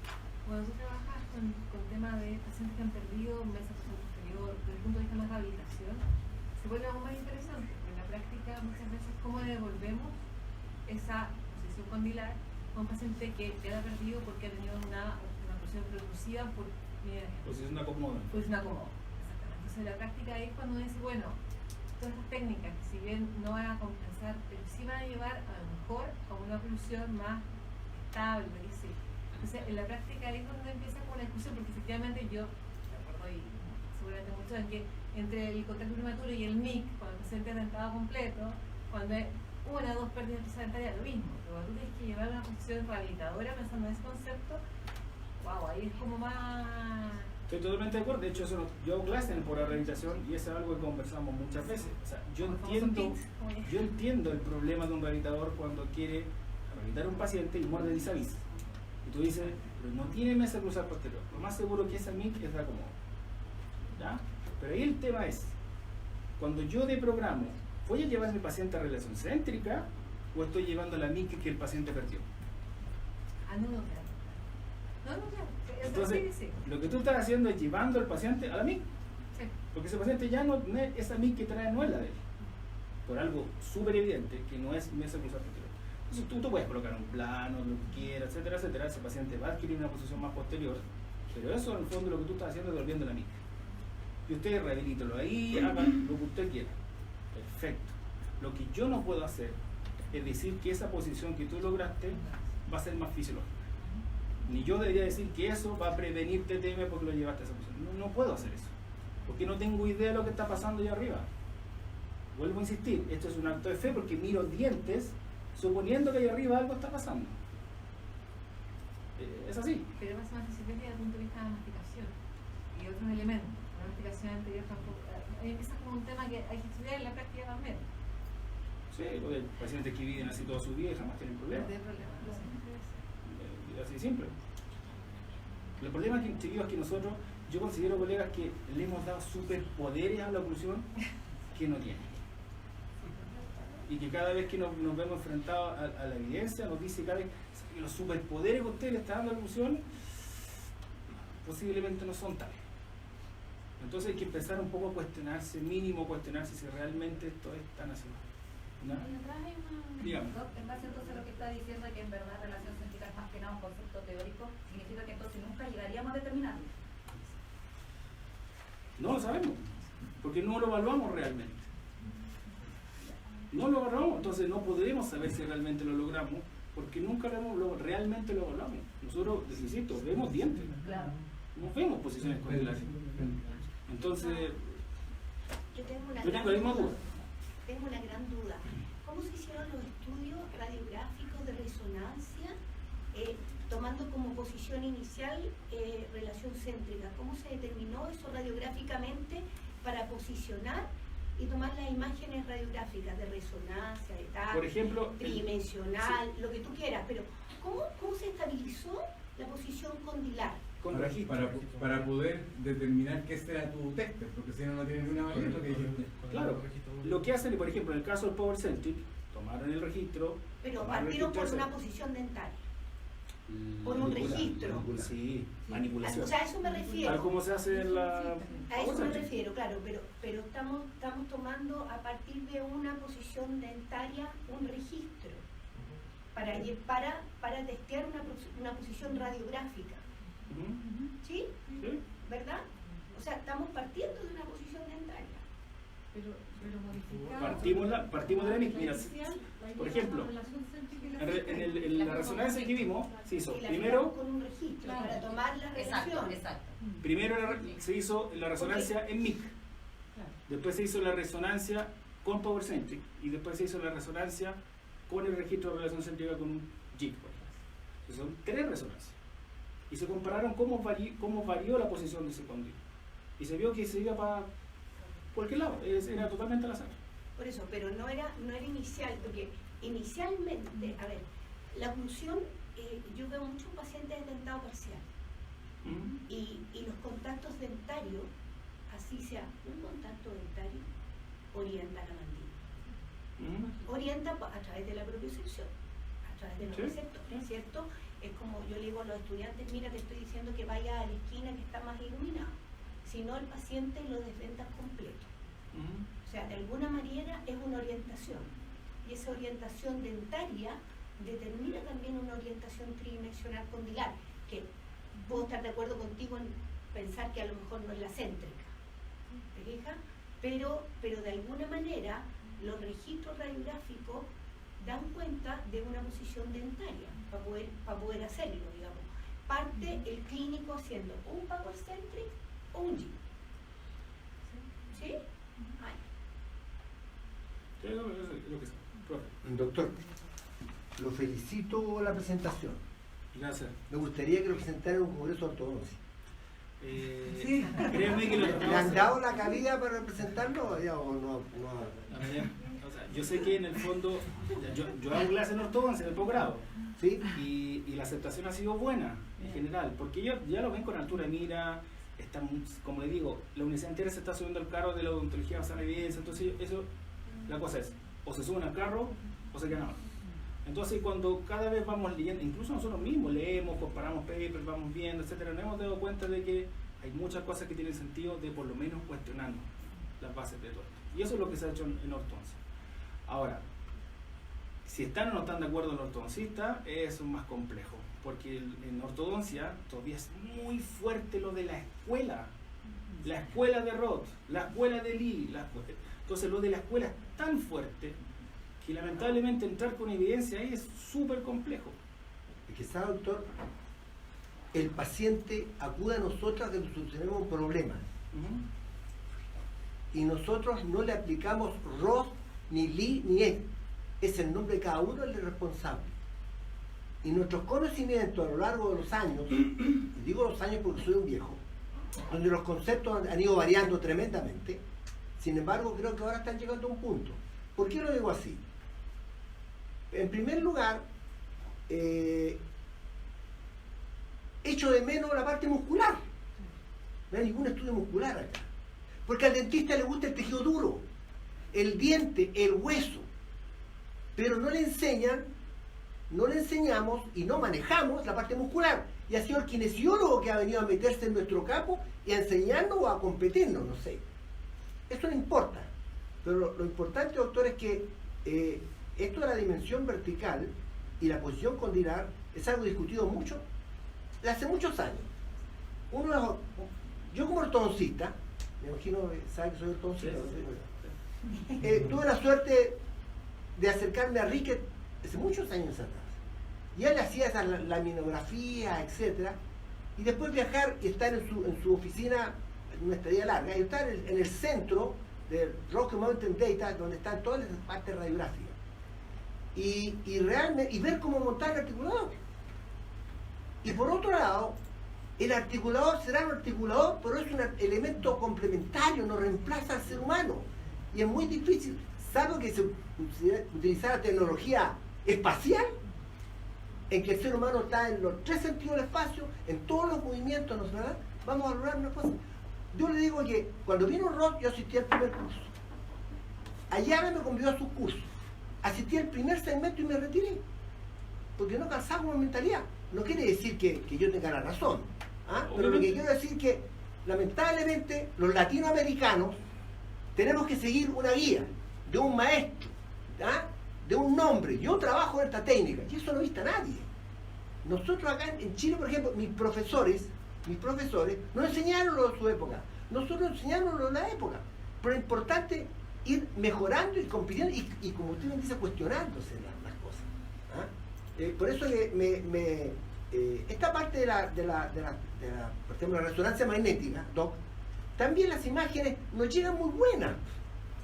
Cuando tú trabajas con temas de pacientes que han perdido mesa posterior, desde el punto de vista más de rehabilitación, se vuelve aún más interesante, porque en la práctica muchas veces cómo devolvemos esa posición condilar a un paciente que queda perdido porque ha tenido una posición recursiva por Posición de acomodo. pues una acomodo. Exactamente. Entonces la práctica ahí es cuando uno dice, bueno, todas estas técnicas que si bien no van a compensar, pero sí van a llevar a lo mejor a una oclusión más estable, que sí. Entonces en la práctica ahí es cuando empieza con la discusión, porque efectivamente yo me acuerdo y seguramente muchos en que entre el contacto prematuro y el MIC, cuando el paciente es dentado completo, cuando hay una o dos pérdidas sedentarias, lo mismo, pero cuando tú tienes que llevar una posición rehabilitadora pensando en ese concepto, wow, ahí es como más... Estoy totalmente de acuerdo. De hecho, yo hago clases por la rehabilitación y eso es algo que conversamos muchas veces. O sea, yo entiendo el problema de un rehabilitador cuando quiere rehabilitar a un paciente y muerde vis a vis. Y tú dices, pero no tiene mesa cruzal posterior. Lo más seguro que esa MIC es de acomodo. ¿Ya? Pero ahí el tema es, cuando yo de programo, ¿voy a llevar a mi paciente a relación céntrica o estoy llevando la MIC que el paciente perdió? Ah, no, claro. Claro. Entonces, Sí. lo que tú estás haciendo es llevando al paciente a la MIC. Sí. Porque ese paciente ya no, esa MIC que trae no es la de él. Por algo súper evidente que no es mesa cruzal posterior. Entonces tú puedes colocar un plano, lo que quieras, etcétera, etcétera. Ese paciente va a adquirir una posición más posterior. Pero eso en el fondo lo que tú estás haciendo es devolviendo la MIC. Y usted rehabilítelo ahí, haga lo que usted quiera. Perfecto. Lo que yo no puedo hacer es decir que esa posición que tú lograste va a ser más fisiológica. Ni yo debería decir que eso va a prevenir TTM porque lo llevaste a esa posición. No puedo hacer eso. Porque no tengo idea de lo que está pasando allá arriba. Vuelvo a insistir, esto es un acto de fe porque miro dientes suponiendo que allá arriba algo está pasando. Es así. Pero más accesible desde el punto de vista de la masticación y otros elementos. La masticación anterior tampoco. Ese es como un tema que hay que estudiar en la práctica también. Sí, porque hay pacientes que viven así toda su vida y jamás tienen problemas. Así de simple. El problema que es que nosotros, yo considero, colegas, que le hemos dado superpoderes a la oclusión que no tienen. Y que cada vez que nos vemos enfrentados a la evidencia, nos dice cada vez que los superpoderes que usted le está dando a la oclusión posiblemente no son tales. Entonces hay que empezar un poco a cuestionarse, mínimo cuestionarse si realmente esto es tan así. ¿No? Ahí atrás hay una... Dígame. En base entonces a lo que está diciendo, que en verdad relación céntrica es más que nada un concepto teórico, significa que entonces nunca llegaríamos a determinarlo. No lo sabemos, porque no lo evaluamos realmente. No lo evaluamos, entonces no podremos saber si realmente lo logramos, porque nunca realmente lo evaluamos. Nosotros, les insisto, vemos dientes, Claro. no vemos posiciones condilares. Entonces, Yo tengo una yo tengo la misma duda. Tengo una gran duda. ¿Cómo se hicieron los estudios radiográficos de resonancia tomando como posición inicial relación céntrica? ¿Cómo se determinó eso radiográficamente para posicionar y tomar las imágenes radiográficas de resonancia, de tal, Por ejemplo, tridimensional, lo que tú quieras? Pero ¿cómo se estabilizó la posición condilar? con Para, registro. para poder determinar qué será tu texto, porque si no, no tiene ninguna validez lo que dijiste. Claro, lo que hacen, por ejemplo, en el caso del Power Centric, tomaron el registro. Pero tomaron el partieron por registro, una posición dentaria. Por un registro. Sí, O manipulación. sea, a eso me refiero. Tal como se hace en la... A eso me refiero, claro, pero estamos tomando a partir de una posición dentaria un registro para testear una posición radiográfica. Ujú. ¿Sí? ¿Sí? ¿Verdad? O sea, estamos partiendo de una posición dentaria. Pero Partimos de la misma. Mira, por ejemplo, en la resonancia que vimos, se hizo Y la primero, miramos con un registro para tomar la Exacto, relación. exacto. se hizo la resonancia en MIC, después se hizo la resonancia con Power Centric y después se hizo la resonancia con el registro de relación céntrica con un JIC. Entonces son 3 resonancias. Y se compararon cómo varió la posición de ese cóndilo. Y se vio que se iba para cualquier lado, era totalmente al azar. Por eso, pero no era inicial, porque inicialmente, a ver, la oclusión, yo veo muchos pacientes de dentado parcial y los contactos dentarios, así sea un contacto dentario, orienta la mandíbula. Orienta a través de la propiocepción, a través de los Sí, receptores, sí. ¿cierto? Es como yo le digo a los estudiantes, mira, te estoy diciendo que vaya a la esquina que está más iluminada, si no el paciente lo desventa completo. O sea, de alguna manera es una orientación, y esa orientación dentaria determina también una orientación tridimensional condilar, que puedo estar de acuerdo contigo en pensar que a lo mejor no es la céntrica, ¿te fijas? Pero de alguna manera los registros radiográficos dan cuenta de una posición dentaria para poder hacerlo, digamos. Parte el clínico haciendo un Power Centric o un JIC. ¿Sí? Ay. Es lo que es. Profe. Doctor, lo felicito por la presentación. Gracias. Me gustaría que lo presentara en un congreso de ortodoncia. Sí. Créeme que lo ¿Le han dado la cabida para presentarlo ya, o no? A ver, o sea, yo sé que en el fondo, yo hago clases en ortodoncia en el posgrado, ¿Sí? y la aceptación ha sido buena en general, porque ellos ya lo ven con altura de mira, están, como les digo, la universidad entera se está subiendo al carro de la odontología basada en evidencia, entonces eso, la cosa es, o se suben al carro o se quedan abajo. Entonces cuando cada vez vamos leyendo, incluso nosotros mismos leemos, comparamos papers, vamos viendo, etcétera, nos hemos dado cuenta de que hay muchas cosas que tienen sentido de por lo menos cuestionando las bases de todo esto. Y eso es lo que se ha hecho en ortodoncia. Ahora, si están o no están de acuerdo en el ortodoncista, eso es más complejo, porque en ortodoncia todavía es muy fuerte lo de la escuela de Roth, la escuela de Lee, entonces lo de la escuela es tan fuerte que lamentablemente entrar con evidencia ahí es súper complejo. Es que sabe, doctor, el paciente acude a nosotros cuando solucionemos un problema y nosotros no le aplicamos Roth, ni Lee, ni él. Es el nombre de cada uno el responsable. Y nuestros conocimientos a lo largo de los años, y digo los años porque soy un viejo, donde los conceptos han ido variando tremendamente, sin embargo creo que ahora están llegando a un punto. ¿Por qué lo digo así? En primer lugar, echo de menos la parte muscular. No hay ningún estudio muscular acá. Porque al dentista le gusta el tejido duro, el diente, el hueso. Pero no le enseñamos y no manejamos la parte muscular. Y ha sido el kinesiólogo que ha venido a meterse en nuestro campo y a enseñarnos o a competirnos, no sé. Eso no importa. Pero lo importante, doctor, es que esto de la dimensión vertical y la posición condilar es algo discutido mucho, hace muchos años. Yo como ortodoncista, me imagino, ¿sabe que soy ortodoncista? Tuve la suerte de acercarme a Riquet hace muchos años atrás. Y él hacía esa laminografía, etcétera, y después viajar y estar en su oficina en una estadía larga, y estar en el centro de Rocky Mountain Data, donde están todas las partes radiográficas. Y realmente, y ver cómo montar el articulador. Y por otro lado, el articulador será un articulador, pero es un elemento complementario, no reemplaza al ser humano. Y es muy difícil, salvo que se utilizara tecnología espacial, en que el ser humano está en los 3 sentidos del espacio, en todos los movimientos, ¿no es verdad? Vamos a lograr una cosa. Yo le digo que cuando vino Roth, yo asistí al primer curso. Allá me convidó a su curso. Asistí al primer segmento y me retiré. Porque no calzaba con mi mentalidad. No quiere decir que yo tenga la razón. ¿Ah? Pero lo que quiero decir es que, lamentablemente, los latinoamericanos tenemos que seguir una guía de un maestro, ¿ah? De un nombre. Yo trabajo en esta técnica y eso no viste a nadie. Nosotros acá en Chile, por ejemplo, mis profesores nos enseñaron lo de su época. Nosotros nos enseñaron lo de la época. Pero es importante ir mejorando y compitiendo y como usted me dice, cuestionándose las cosas. ¿Ah? Por eso esta parte por ejemplo, la resonancia magnética, Doc, también las imágenes nos llegan muy buenas.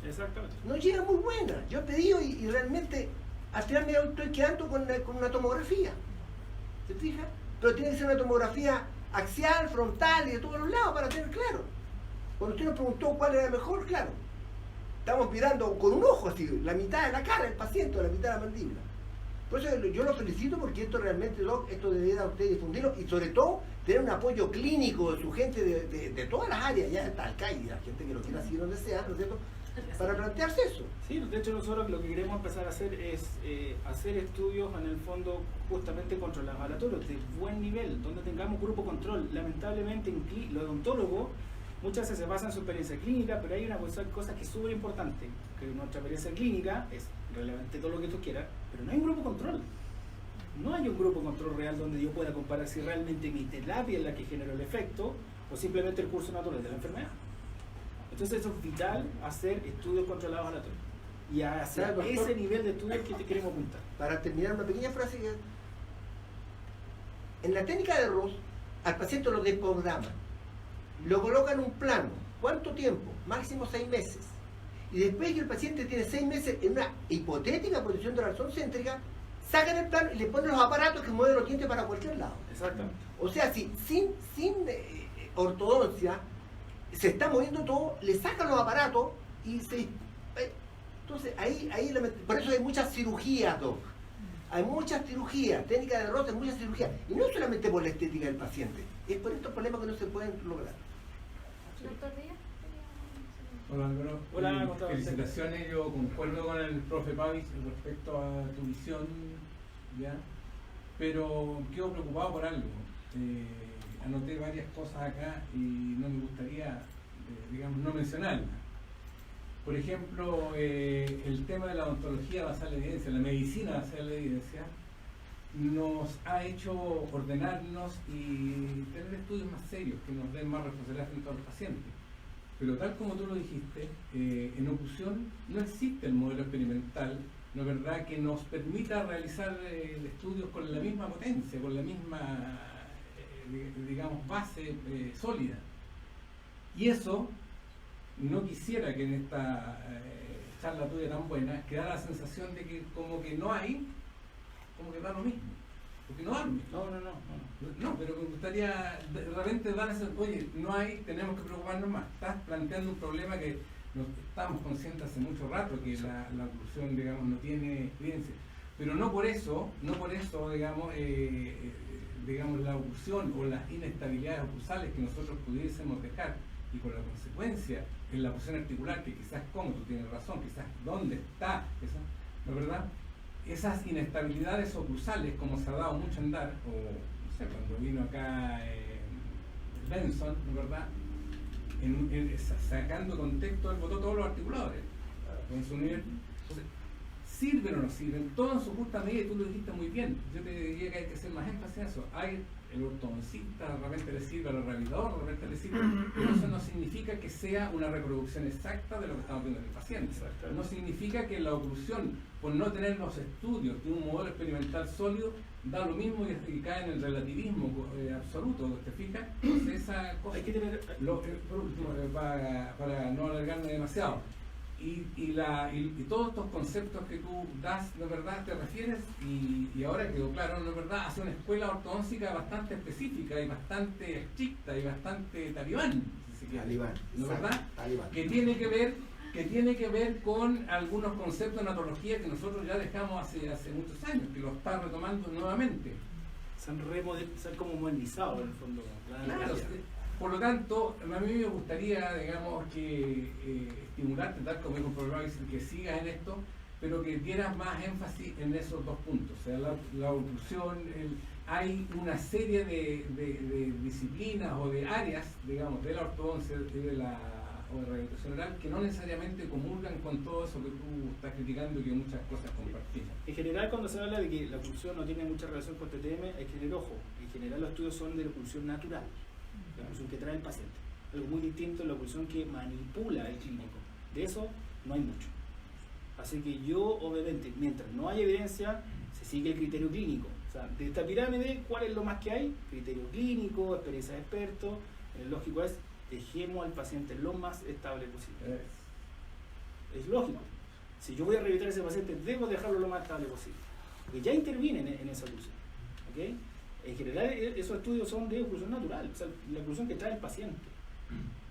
Exactamente. Nos llegan muy buenas. Yo he pedido y realmente al final me estoy quedando con una tomografía. ¿Se fija? Pero tiene que ser una tomografía axial, frontal y de todos los lados para tener claro. Cuando usted nos preguntó cuál era mejor, claro. Estamos mirando con un ojo así, la mitad de la cara del paciente o la mitad de la mandíbula. Por eso yo lo felicito porque esto realmente, Doc, esto debería usted difundirlo y sobre todo tener un apoyo clínico de su gente de todas las áreas, ya está Al-Qaeda, gente que lo quiera seguir donde sea, ¿no es cierto? Para plantearse eso. Sí, de hecho nosotros lo que queremos empezar a hacer es hacer estudios en el fondo justamente contra los laboratorios de buen nivel, donde tengamos grupo control. Lamentablemente los odontólogos muchas veces se basan en su experiencia clínica, pero hay una cosa que es súper importante, que nuestra experiencia clínica es relevante todo lo que tú quieras, pero no hay un grupo control. No hay un grupo control real donde yo pueda comparar si realmente mi terapia es la que generó el efecto o simplemente el curso natural de la enfermedad. Entonces eso es vital, hacer estudios controlados aleatorios. Y hacia claro, ese nivel de estudios que te queremos apuntar. Para terminar, una pequeña frase que... En la técnica de Ross, al paciente lo desprograman. Lo colocan en un plano. ¿Cuánto tiempo? Máximo 6 meses. Y después que el paciente tiene 6 meses en una hipotética posición de la razón céntrica, sacan el plano y le ponen los aparatos que mueven los dientes para cualquier lado. Exactamente. O sea, si sin ortodoncia se está moviendo todo, le sacan los aparatos y se... Entonces, por eso hay muchas cirugías, Doc. Hay muchas cirugías, técnicas de Ross, muchas cirugías. Y no solamente por la estética del paciente, es por estos problemas que no se pueden lograr. Doctor Díaz. Hola Álvaro. Hola, ¿cómo estás? Felicitaciones, yo concuerdo con el profe Pavich respecto a tu visión, ¿ya? Pero quedo preocupado por algo. Anoté varias cosas acá y no me gustaría, digamos, no mencionarlas. Por ejemplo, el tema de la odontología basada en la evidencia, la medicina basada en la evidencia, nos ha hecho ordenarnos y tener estudios más serios que nos den más responsabilidad frente a los pacientes. Pero tal como tú lo dijiste, en oclusión no existe el modelo experimental, ¿no es verdad?, que nos permita realizar estudios con la misma potencia, con la misma, digamos, base sólida. Y eso, no quisiera que en esta charla tuya tan buena quedara la sensación de que como que no hay, como que da lo mismo. Porque no hay. No, pero me gustaría de repente dar ese, oye, no hay, tenemos que preocuparnos más. Estás planteando un problema que nos estamos conscientes hace mucho rato, que la oclusión, digamos, no tiene evidencia. Pero no por eso, digamos, la oclusión o las inestabilidades oclusales que nosotros pudiésemos dejar y con la consecuencia en la posición articular, que quizás, como tú tienes razón, quizás dónde está, eso, ¿no es verdad? Esas inestabilidades oclusales, como se ha dado mucho andar, o no sé, cuando vino acá Benson, ¿no es verdad? Sacando contexto, él votó todos los articuladores con su nivel. Entonces, ¿Sirven o no sirven? Todo en su justa medida, y tú lo dijiste muy bien. Yo te diría que hay que hacer más énfasis en eso. Hay el ortodoncista, de repente le sirve al rehabilitador, de repente le sirve, pero eso no significa que sea una reproducción exacta de lo que estamos viendo en el paciente. No significa que la oclusión, por no tener los estudios de un modelo experimental sólido, da lo mismo y cae en el relativismo absoluto, ¿te fijas? Entonces esa cosa, Hay que tener... por último, para no alargarme demasiado, y todos estos conceptos que tú das, de verdad te refieres, y ahora quedó claro, de verdad, hacia una escuela ortodóntica bastante específica y bastante estricta y bastante talibán, si se quiere. Talibán, ¿no es verdad? Talibán. Que tiene que ver con algunos conceptos de natología que nosotros ya dejamos hace muchos años, que lo está retomando nuevamente. Se han como modernizado en el fondo. Claro, por lo tanto, a mí me gustaría, digamos, que estimularte, tal como dijo el programa, que sigas en esto, pero que dieras más énfasis en esos dos puntos, o sea, la oclusión, hay una serie de disciplinas o de áreas, digamos, de la ortodoncia o de rehabilitación oral que no necesariamente comulgan con todo eso que tú estás criticando y que muchas cosas compartimos. En general, cuando se habla de que la oclusión no tiene mucha relación con TTM, hay que tener ojo. En general, los estudios son de la oclusión natural, la oclusión que trae el paciente. Algo muy distinto es la oclusión que manipula el clínico. De eso no hay mucho. Así que yo, obviamente, mientras no hay evidencia, se sigue el criterio clínico. O sea, de esta pirámide, ¿cuál es lo más que hay? Criterio clínico, experiencia de experto. El lógico es, dejemos al paciente lo más estable posible. Es lógico. Si yo voy a rehabilitar a ese paciente, debo dejarlo lo más estable posible. Porque ya intervienen en esa oclusión. ¿Okay? En general, esos estudios son de oclusión natural, o sea, la oclusión que trae el paciente.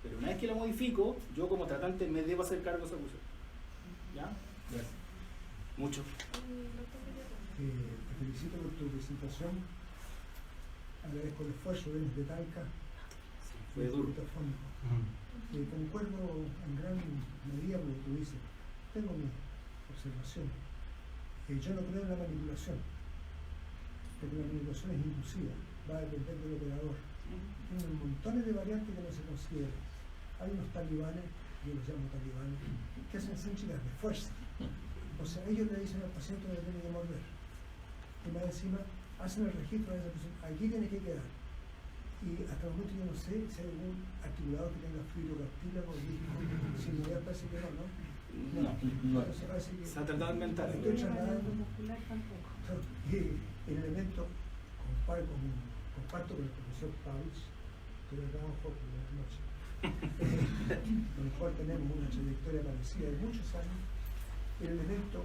Pero una vez que la modifico, yo como tratante me debo hacer cargo de esa oclusión. ¿Ya? Gracias. Mucho. Te felicito por tu presentación. Agradezco el esfuerzo de Talca. Fue duro. Concuerdo en gran medida con lo que tú dices. Tengo mi observación. Yo no creo en la manipulación, porque la manipulación es inducida, va a depender del operador. Tienen montones de variantes que no se consideran. Hay unos talibanes, yo los llamo talibanes, que hacen céntricas de fuerza. O sea, ellos le dicen al paciente que tiene que morder. Y más encima hacen el registro de esa persona. Aquí tiene que quedar. Y hasta el momento yo no sé si hay algún articulador que tenga fluido cartílago, si no, ya parece que no. Entonces parece que se ha tratado de inventar. Estoy trasladando el elemento, comparto con el profesor Pavich, que le damos por la noche, con el cual tenemos una trayectoria parecida de muchos años. El elemento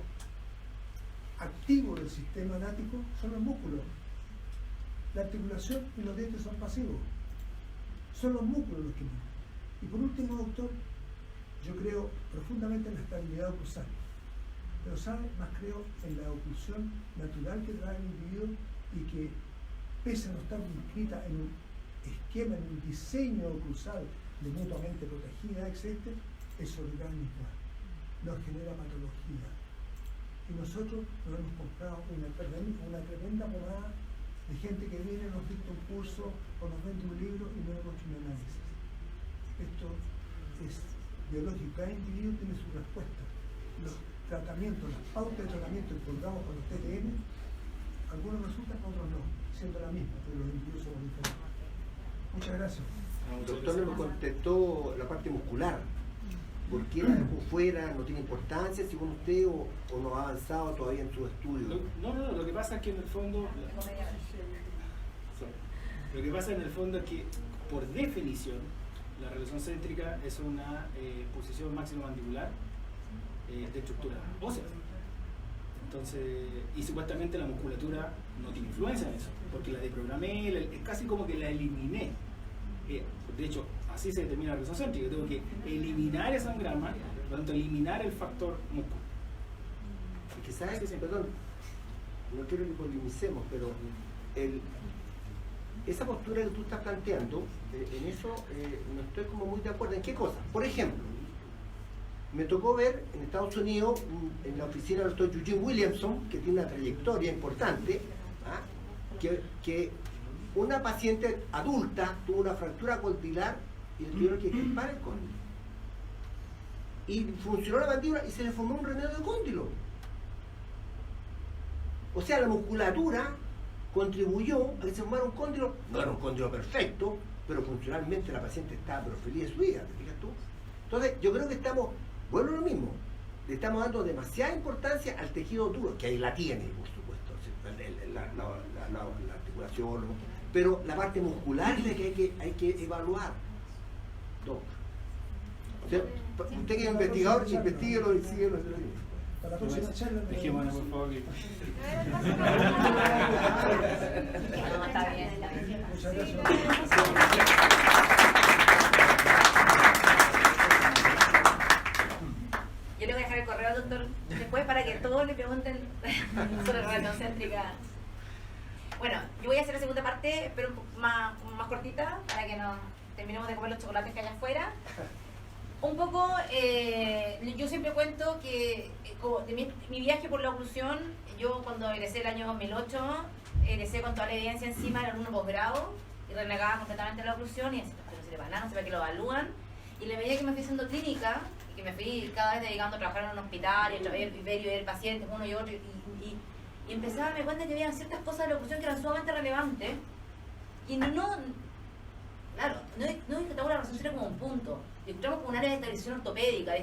activo del sistema nático son los músculos. La articulación y los dientes son pasivos. Son los músculos los que mueven. Y por último, doctor, yo creo profundamente en la estabilidad oclusal. Pero ¿sabe? Más creo en la oclusión natural que trae el individuo y que, pese a no estar inscrita en un esquema, en un diseño oclusal de mutuamente protegida, etc., es orgánica, nos genera patología. Y nosotros nos hemos comprado una tremenda pomada de gente que viene, nos dicta un curso o nos vende un libro y no hemos hecho un análisis. Esto es biológico, cada individuo tiene su respuesta. Los tratamientos, las pautas de tratamiento que pongamos con los TTM, algunos resultan, otros no, siendo la misma, pero los individuos son diferentes. Muchas gracias. El doctor no me contestó la parte muscular. ¿Por qué la dejó fuera? ¿No tiene importancia según usted o no ha avanzado todavía en su estudio? No, lo que pasa es que en el fondo... Lo que pasa en el fondo es que, por definición, la relación céntrica es una posición máximo-mandibular de estructura ósea. Entonces, y supuestamente la musculatura no tiene influencia en eso, porque la desprogramé, es casi como que la eliminé. De hecho, así se determina la relación céntrica. Tengo que eliminar esa engrama, por lo tanto, eliminar el factor músculo. Es que, ¿sabes? Perdón, no quiero que polemicemos, pero esa postura que tú estás planteando, en eso no estoy como muy de acuerdo. ¿En qué cosa? Por ejemplo, me tocó ver en Estados Unidos, en la oficina del doctor Eugene Williamson, que tiene una trayectoria importante, que una paciente adulta tuvo una fractura condilar y le tuvieron que extirpar el cóndilo. Y funcionó la mandíbula y se le formó un renedo de cóndilo. O sea, la musculatura contribuyó a que se formara un cóndilo, no era un cóndilo perfecto, pero funcionalmente la paciente estaba pero feliz de su vida, ¿te fijas tú? Entonces, yo creo que estamos, vuelvo a lo mismo, le estamos dando demasiada importancia al tejido duro, que ahí la tiene, por supuesto, la articulación, pero la parte muscular es la que hay que evaluar. Doc. O sea, usted que es investigador, investiguelo y síguelo. Para la próxima charla. Dejémonos, por favor. que- No, está bien, está bien. Muchas Sí, gracias. Yo le voy a dejar el correo al doctor después para que todos le pregunten sobre relación céntrica. Bueno, yo voy a hacer la segunda parte, pero un poco más cortita, para que nos terminemos de comer los chocolates que hay afuera. Un poco, yo siempre cuento que como de mi viaje por la oclusión, yo cuando egresé el año 2008, egresé con toda la evidencia encima del alumno posgrado y renegaba completamente la oclusión y decía, no sirve para nada, no se ve que lo evalúan. Y en la medida que me fui haciendo clínica, y que me fui cada vez dedicando a trabajar en un hospital y ver pacientes uno y otro, y empecé a darme cuenta que había ciertas cosas de la oclusión que eran sumamente relevantes y claro, no encontramos la razón seria como un punto, encontramos como un área de estabilización ortopédica,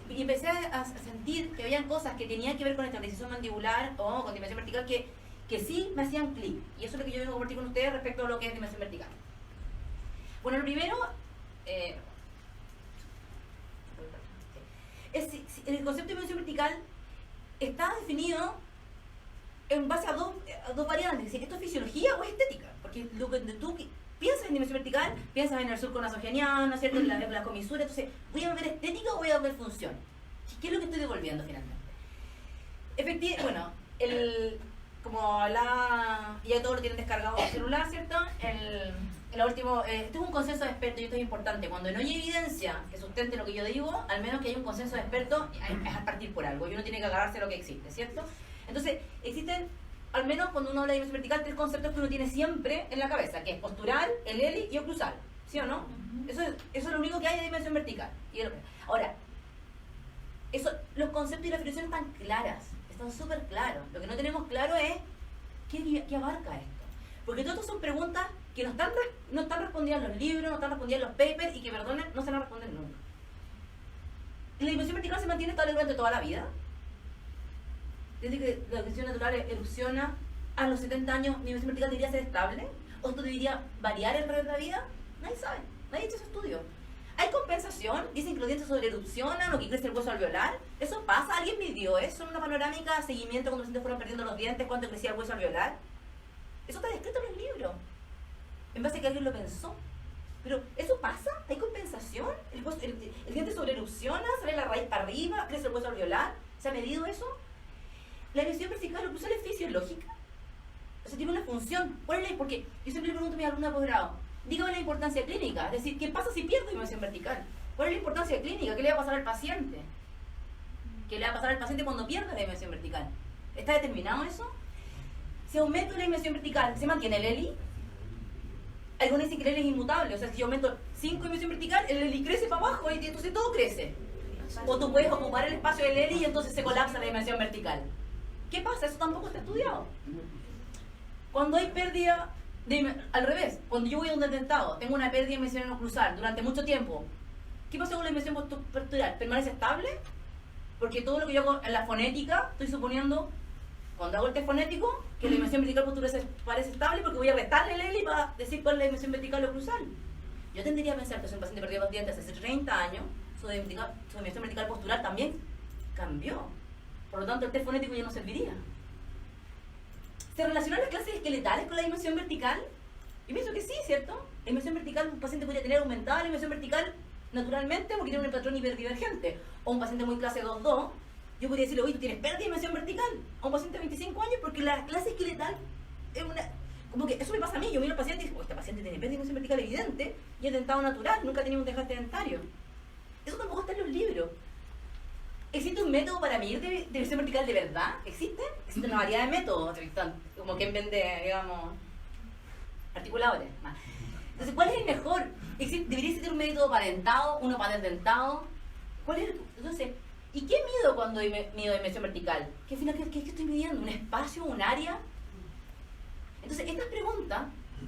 y empecé a sentir que habían cosas que tenían que ver con estabilización mandibular o con dimensión vertical que sí me hacían clic, y eso es lo que yo vengo a compartir con ustedes respecto a lo que es dimensión vertical. Bueno, lo primero, el concepto de dimensión vertical está definido en base a dos variantes, es decir, ¿esto es fisiología o es estética? Porque lo que tú piensas en dimensión vertical, piensas en el surco nasogeniano, ¿cierto? En la comisura, entonces, ¿voy a ver estética o voy a ver función? ¿Qué es lo que estoy devolviendo finalmente? Bueno, como ya todo lo tienen descargado en el celular, ¿cierto? Lo último, este es un consenso de expertos y esto es importante. Cuando no hay evidencia que sustente lo que yo digo, al menos que haya un consenso de expertos, es a partir por algo y uno tiene que agarrarse a lo que existe, ¿cierto? Entonces, existen, al menos cuando uno habla de dimensión vertical, 3 conceptos que uno tiene siempre en la cabeza, que es postural, el heli y oclusal, ¿sí o no? Eso es lo único que hay de dimensión vertical. Ahora, los conceptos y las definiciones están claras, están súper claros. Lo que no tenemos claro es qué abarca esto. Porque todas estas son preguntas que no están respondidas en los libros, no están respondidas en los papers y que, perdonen, no se van a responder nunca. ¿La dimensión vertical se mantiene estable durante toda la vida? Desde que la dimensión natural erupciona a los 70 años, ¿mi dimensión vertical debería ser estable? ¿O esto debería variar el resto de la vida? Nadie sabe, nadie ha hecho ese estudio. ¿Hay compensación? Dicen que los dientes sobre erupcionan o que crece el hueso alveolar. ¿Eso pasa? ¿Alguien midió eso en una panorámica de seguimiento cuando los pacientes fueron perdiendo los dientes, cuánto crecía el hueso alveolar? Eso está descrito en el libro, en base a que alguien lo pensó. Pero, ¿eso pasa? ¿Hay compensación? ¿El diente sobre erupciona? ¿Sale la raíz para arriba? ¿Crece el hueso alveolar? ¿Se ha medido eso? ¿La dimensión vertical oclusal es fisiológica? O sea, tiene una función. ¿Cuál es porque yo siempre le pregunto a mis alumnos de posgrado, dígame la importancia clínica, es decir, ¿qué pasa si pierdo dimensión vertical? ¿Cuál es la importancia clínica? ¿Qué le va a pasar al paciente? ¿Qué le va a pasar al paciente cuando pierda la dimensión vertical? ¿Está determinado eso? Si aumento la dimensión vertical, ¿se mantiene el ELI? Algunos dicen que el ELI es inmutable, o sea, si yo aumento 5 dimensión vertical, el ELI crece para abajo y entonces todo crece. O tú puedes ocupar el espacio del ELI y entonces se colapsa la dimensión vertical. ¿Qué pasa? Eso tampoco está estudiado. Cuando hay pérdida, al revés, cuando yo voy a un dentado, tengo una pérdida de dimensión oclusal durante mucho tiempo, ¿qué pasa con la dimensión postural? ¿Permanece estable? Porque todo lo que yo hago en la fonética, estoy suponiendo, cuando hago el test fonético, que la dimensión vertical postural parece estable porque voy a restarle el ELI para decir cuál es la dimensión vertical oclusal. Yo tendría a pensar que si un paciente perdió los dientes hace 30 años, su dimensión vertical postural también cambió. Por lo tanto, el test fonético ya no serviría. ¿Se relacionan las clases esqueletales con la dimensión vertical? Yo pienso que sí, ¿cierto? La dimensión vertical, un paciente podría tener aumentada la dimensión vertical naturalmente porque tiene un patrón hiperdivergente. O un paciente muy clase 2-2, yo podría decirle, oye, tú tienes pérdida de dimensión vertical. A un paciente de 25 años porque la clase esqueletal es una... Como que eso me pasa a mí, yo miro al paciente y digo, este paciente tiene pérdida de dimensión vertical evidente y es dentado natural, nunca ha tenido un desgaste dentario. Eso tampoco está en los libros. ¿Existe un método para medir dimensión vertical de verdad? ¿Existe? Existe una variedad de métodos, como quien vende, digamos, articuladores. Entonces, ¿cuál es el mejor? ¿Debería existir un método para dentado, uno para desdentado? ¿Cuál es? Entonces, ¿Y qué mido cuando mido dimensión vertical? ¿Qué estoy midiendo? ¿Un espacio? ¿Un área? Entonces, estas preguntas,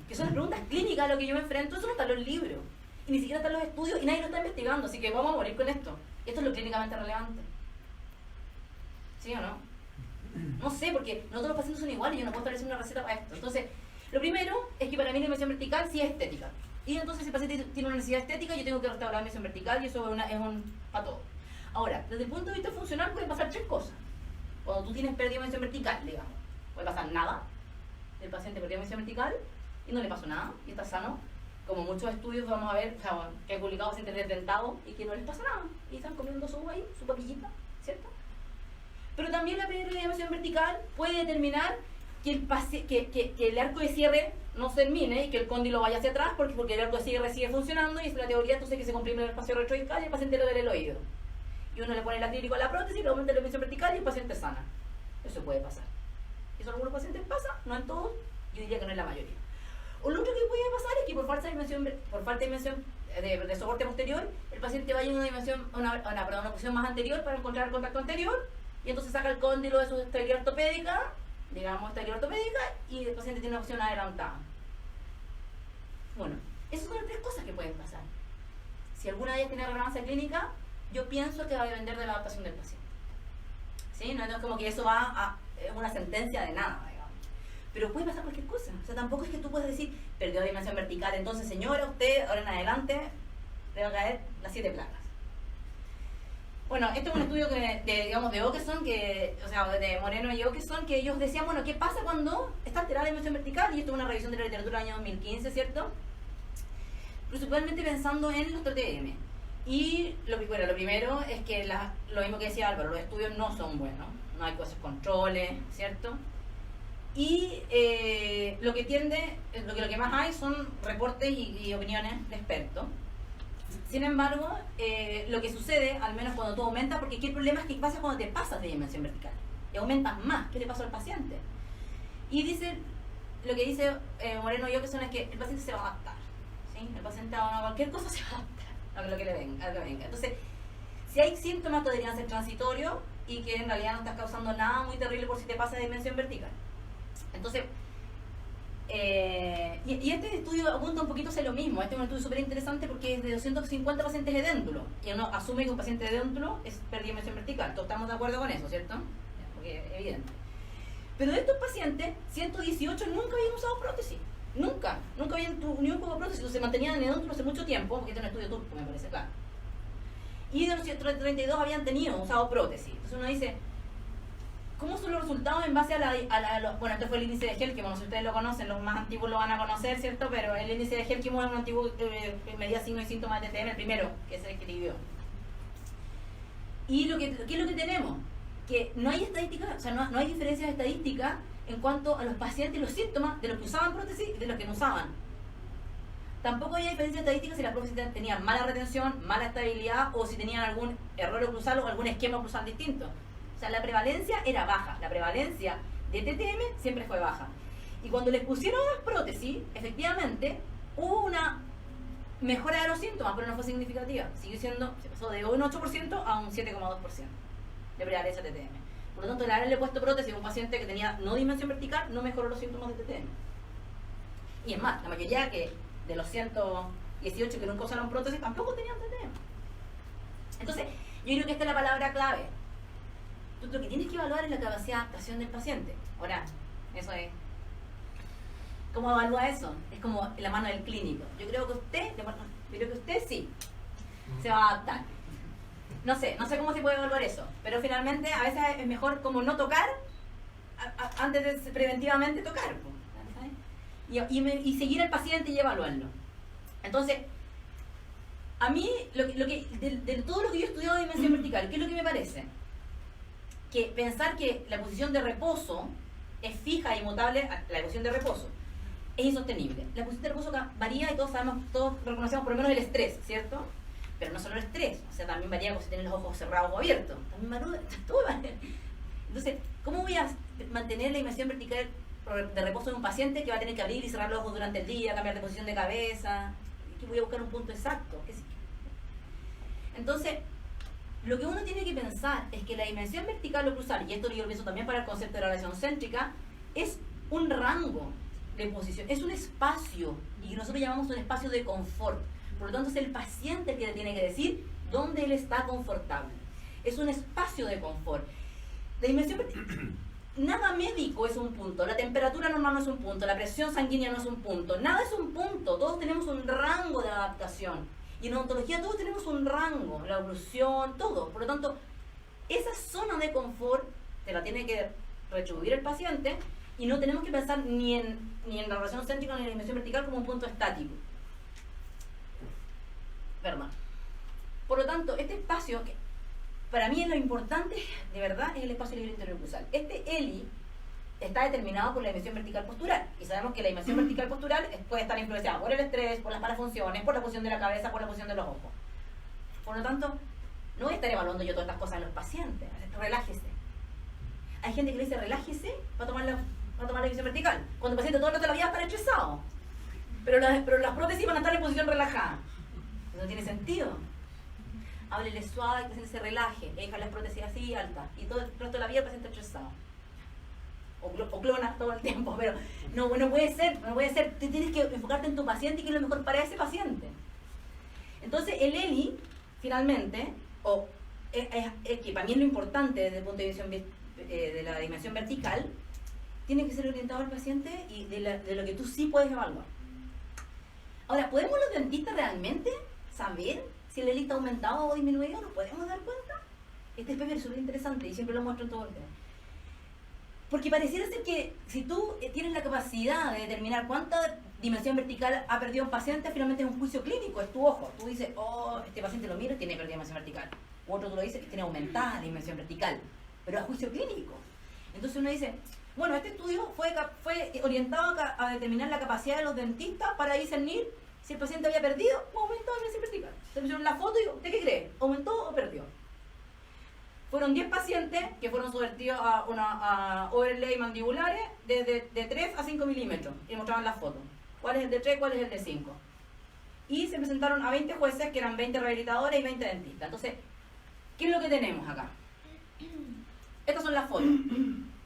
que son las preguntas clínicas a lo que yo me enfrento, eso no está en los libros. Y ni siquiera están en los estudios y nadie lo está investigando. Así que vamos a morir con esto. Esto es lo clínicamente relevante. ¿Sí o no? No sé, porque no todos los pacientes son iguales y yo no puedo establecer una receta para esto. Entonces, lo primero es que para mí la dimensión vertical sí es estética. Y entonces si el paciente tiene una necesidad estética, yo tengo que restaurar la dimensión vertical y eso es un para todo. Ahora, desde el punto de vista funcional pueden pasar tres cosas. Cuando tú tienes pérdida de dimensión vertical, digamos, puede pasar nada. El paciente perdió dimensión vertical y no le pasó nada y está sano. Como muchos estudios vamos a ver, o sea, que han publicado pacientes desdentados y que no les pasa nada. Y están comiendo su papillita, ¿cierto? Pero también la pérdida de dimensión vertical puede determinar que el arco de cierre no se termine y que el cóndilo vaya hacia atrás porque el arco de cierre sigue funcionando y es la teoría entonces que se comprime el espacio retrodiscal y el paciente le duele el oído. Y uno le pone el acrílico a la prótesis, le aumenta la dimensión vertical y el paciente sana. Eso puede pasar. Eso en algunos pacientes pasa, no en todos, yo diría que no en la mayoría. O lo otro que puede pasar es que por falta de dimensión de soporte posterior, el paciente vaya en una posición más anterior para encontrar el contacto anterior y entonces saca el cóndilo de su estabilidad ortopédica, y el paciente tiene una opción adelantada. Bueno, esas son las tres cosas que pueden pasar. Si alguna de ellas tiene relevancia clínica, yo pienso que va a depender de la adaptación del paciente. ¿Sí? No es como que eso es una sentencia de nada, digamos. Pero puede pasar cualquier cosa. O sea, tampoco es que tú puedas decir, perdió dimensión vertical, entonces señora, usted, ahora en adelante, le va a caer las 7 plagas. Bueno, esto es un estudio de Åkesson, de Moreno y Åkesson, que ellos decían, bueno, ¿qué pasa cuando está alterada la dimensión vertical? Y esto es una revisión de la literatura del año 2015, ¿cierto? Principalmente pensando en los TTM. Y lo primero es que lo mismo que decía Álvaro, los estudios no son buenos, no hay cosas controles, ¿cierto? Y lo que más hay son reportes y opiniones de expertos. Sin embargo, lo que sucede, al menos cuando tú aumentas, porque aquí el problema es que pasa cuando te pasas de dimensión vertical y aumentas más, ¿qué le pasó al paciente? Y lo que dice Moreno y Åkesson es que el paciente se va a adaptar, ¿sí? El paciente a cualquier cosa se va a adaptar a lo que le venga. Entonces, si hay síntomas, podrían ser transitorios y que en realidad no estás causando nada muy terrible por si te pasa de dimensión vertical. Entonces, y este estudio apunta un poquito hacia lo mismo. Este es un estudio súper interesante porque es de 250 pacientes edéndulos y uno asume que un paciente edéndulo es pérdida de dimensión vertical. Todos estamos de acuerdo con eso, ¿cierto? Porque es evidente. Pero de estos pacientes, 118 nunca habían usado prótesis. Nunca habían ni un poco de prótesis, se mantenían en edéndulo hace mucho tiempo, porque este es un estudio turco, me parece, claro. Y de los 132 habían usado prótesis. Entonces uno dice, ¿cómo son los resultados en base bueno, este fue el índice de Helkimo, no sé si ustedes lo conocen, los más antiguos lo van a conocer, ¿cierto? Pero el índice de Helkimo es un antiguo que medía signos y síntomas de TTM, el primero, que es el que escribió. ¿Y qué es lo que tenemos? Que no hay estadísticas, o sea, no hay diferencias estadísticas en cuanto a los pacientes y los síntomas de los que usaban prótesis y de los que no usaban. Tampoco hay diferencias estadísticas si las prótesis tenían mala retención, mala estabilidad o si tenían algún error oclusal o algún esquema oclusal distinto. O sea, la prevalencia era baja, la prevalencia de TTM siempre fue baja. Y cuando les pusieron las prótesis, efectivamente, hubo una mejora de los síntomas, pero no fue significativa. Siguió siendo, se pasó de un 8% a un 7,2% de prevalencia de TTM. Por lo tanto, el haberle puesto prótesis a un paciente que tenía no dimensión vertical no mejoró los síntomas de TTM. Y es más, la mayoría de los 118 que nunca usaron prótesis tampoco tenían TTM. Entonces, yo creo que esta es la palabra clave. Tú lo que tienes que evaluar es la capacidad de adaptación del paciente. Ahora, eso es. ¿Cómo evalúa eso? Es como la mano del clínico. Yo creo que usted sí se va a adaptar. No sé cómo se puede evaluar eso, pero finalmente a veces es mejor como no tocar antes de preventivamente tocar, y seguir al paciente y evaluarlo. Entonces, a mí, de todo lo que yo he estudiado de dimensión vertical, ¿qué es lo que me parece? Que pensar que la posición de reposo es fija e inmutable, la posición de reposo, es insostenible. La posición de reposo varía y todos reconocemos por lo menos el estrés, ¿cierto? Pero no solo el estrés, o sea, también varía si tienen los ojos cerrados o abiertos. Todo varía. Entonces, ¿cómo voy a mantener la dimensión vertical de reposo de un paciente que va a tener que abrir y cerrar los ojos durante el día, cambiar de posición de cabeza? Que voy a buscar un punto exacto. Entonces, lo que uno tiene que pensar es que la dimensión vertical o cruzal, y esto yo lo pienso también para el concepto de la relación céntrica, es un rango de posición, es un espacio, y que nosotros llamamos un espacio de confort. Por lo tanto, es el paciente el que le tiene que decir dónde él está confortable. Es un espacio de confort. La dimensión vertical, nada médico es un punto, la temperatura normal no es un punto, la presión sanguínea no es un punto, nada es un punto, todos tenemos un rango de adaptación. Y en odontología todos tenemos un rango, la oclusión, todo. Por lo tanto, esa zona de confort te la tiene que retribuir el paciente y no tenemos que pensar ni en la relación céntrica ni en la dimensión vertical como un punto estático. Perdón. Por lo tanto, este espacio, que para mí es lo importante, de verdad, es el espacio libre interoclusal. Este ELI está determinado por la dimensión vertical postural. Y sabemos que la dimensión vertical postural puede estar influenciada por el estrés, por las parafunciones, por la posición de la cabeza, por la posición de los ojos. Por lo tanto, no voy a estar evaluando yo todas estas cosas en los pacientes. Relájese. Hay gente que le dice relájese para tomar la dimensión vertical. Cuando el paciente todo el rato de la vida va a estar estresado. Pero las prótesis van a estar en posición relajada. Eso no tiene sentido. Háblele suave, que el paciente se relaje. Deja las prótesis así altas. Y todo el resto de la vida el paciente está estresado. O clonas todo el tiempo, pero no puede ser. Tú tienes que enfocarte en tu paciente y qué es lo mejor para ese paciente. Entonces el ELI, finalmente, es que para mí es lo importante desde el punto de la dimensión vertical, tiene que ser orientado al paciente y de lo que tú sí puedes evaluar. Ahora, ¿podemos los dentistas realmente saber si el ELI está aumentado o disminuido? ¿Nos podemos dar cuenta? Este es súper interesante y siempre lo muestro en todo el tema. Porque pareciera ser que si tú tienes la capacidad de determinar cuánta dimensión vertical ha perdido un paciente, finalmente es un juicio clínico, es tu ojo. Tú dices, oh, este paciente lo miro y tiene pérdida de dimensión vertical. U otro tú lo dices que tiene aumentada la dimensión vertical, pero es juicio clínico. Entonces uno dice, bueno, este estudio fue orientado a determinar la capacidad de los dentistas para discernir si el paciente había perdido o aumentado la dimensión vertical. Se pusieron la foto y digo, ¿usted qué cree? ¿Aumentó o perdió? Fueron 10 pacientes que fueron sometidos a overlay mandibulares de 3 a 5 milímetros y mostraban las fotos. ¿Cuál es el de 3? ¿Cuál es el de 5? Y se presentaron a 20 jueces que eran 20 rehabilitadores y 20 dentistas. Entonces, ¿qué es lo que tenemos acá? Estas son las fotos.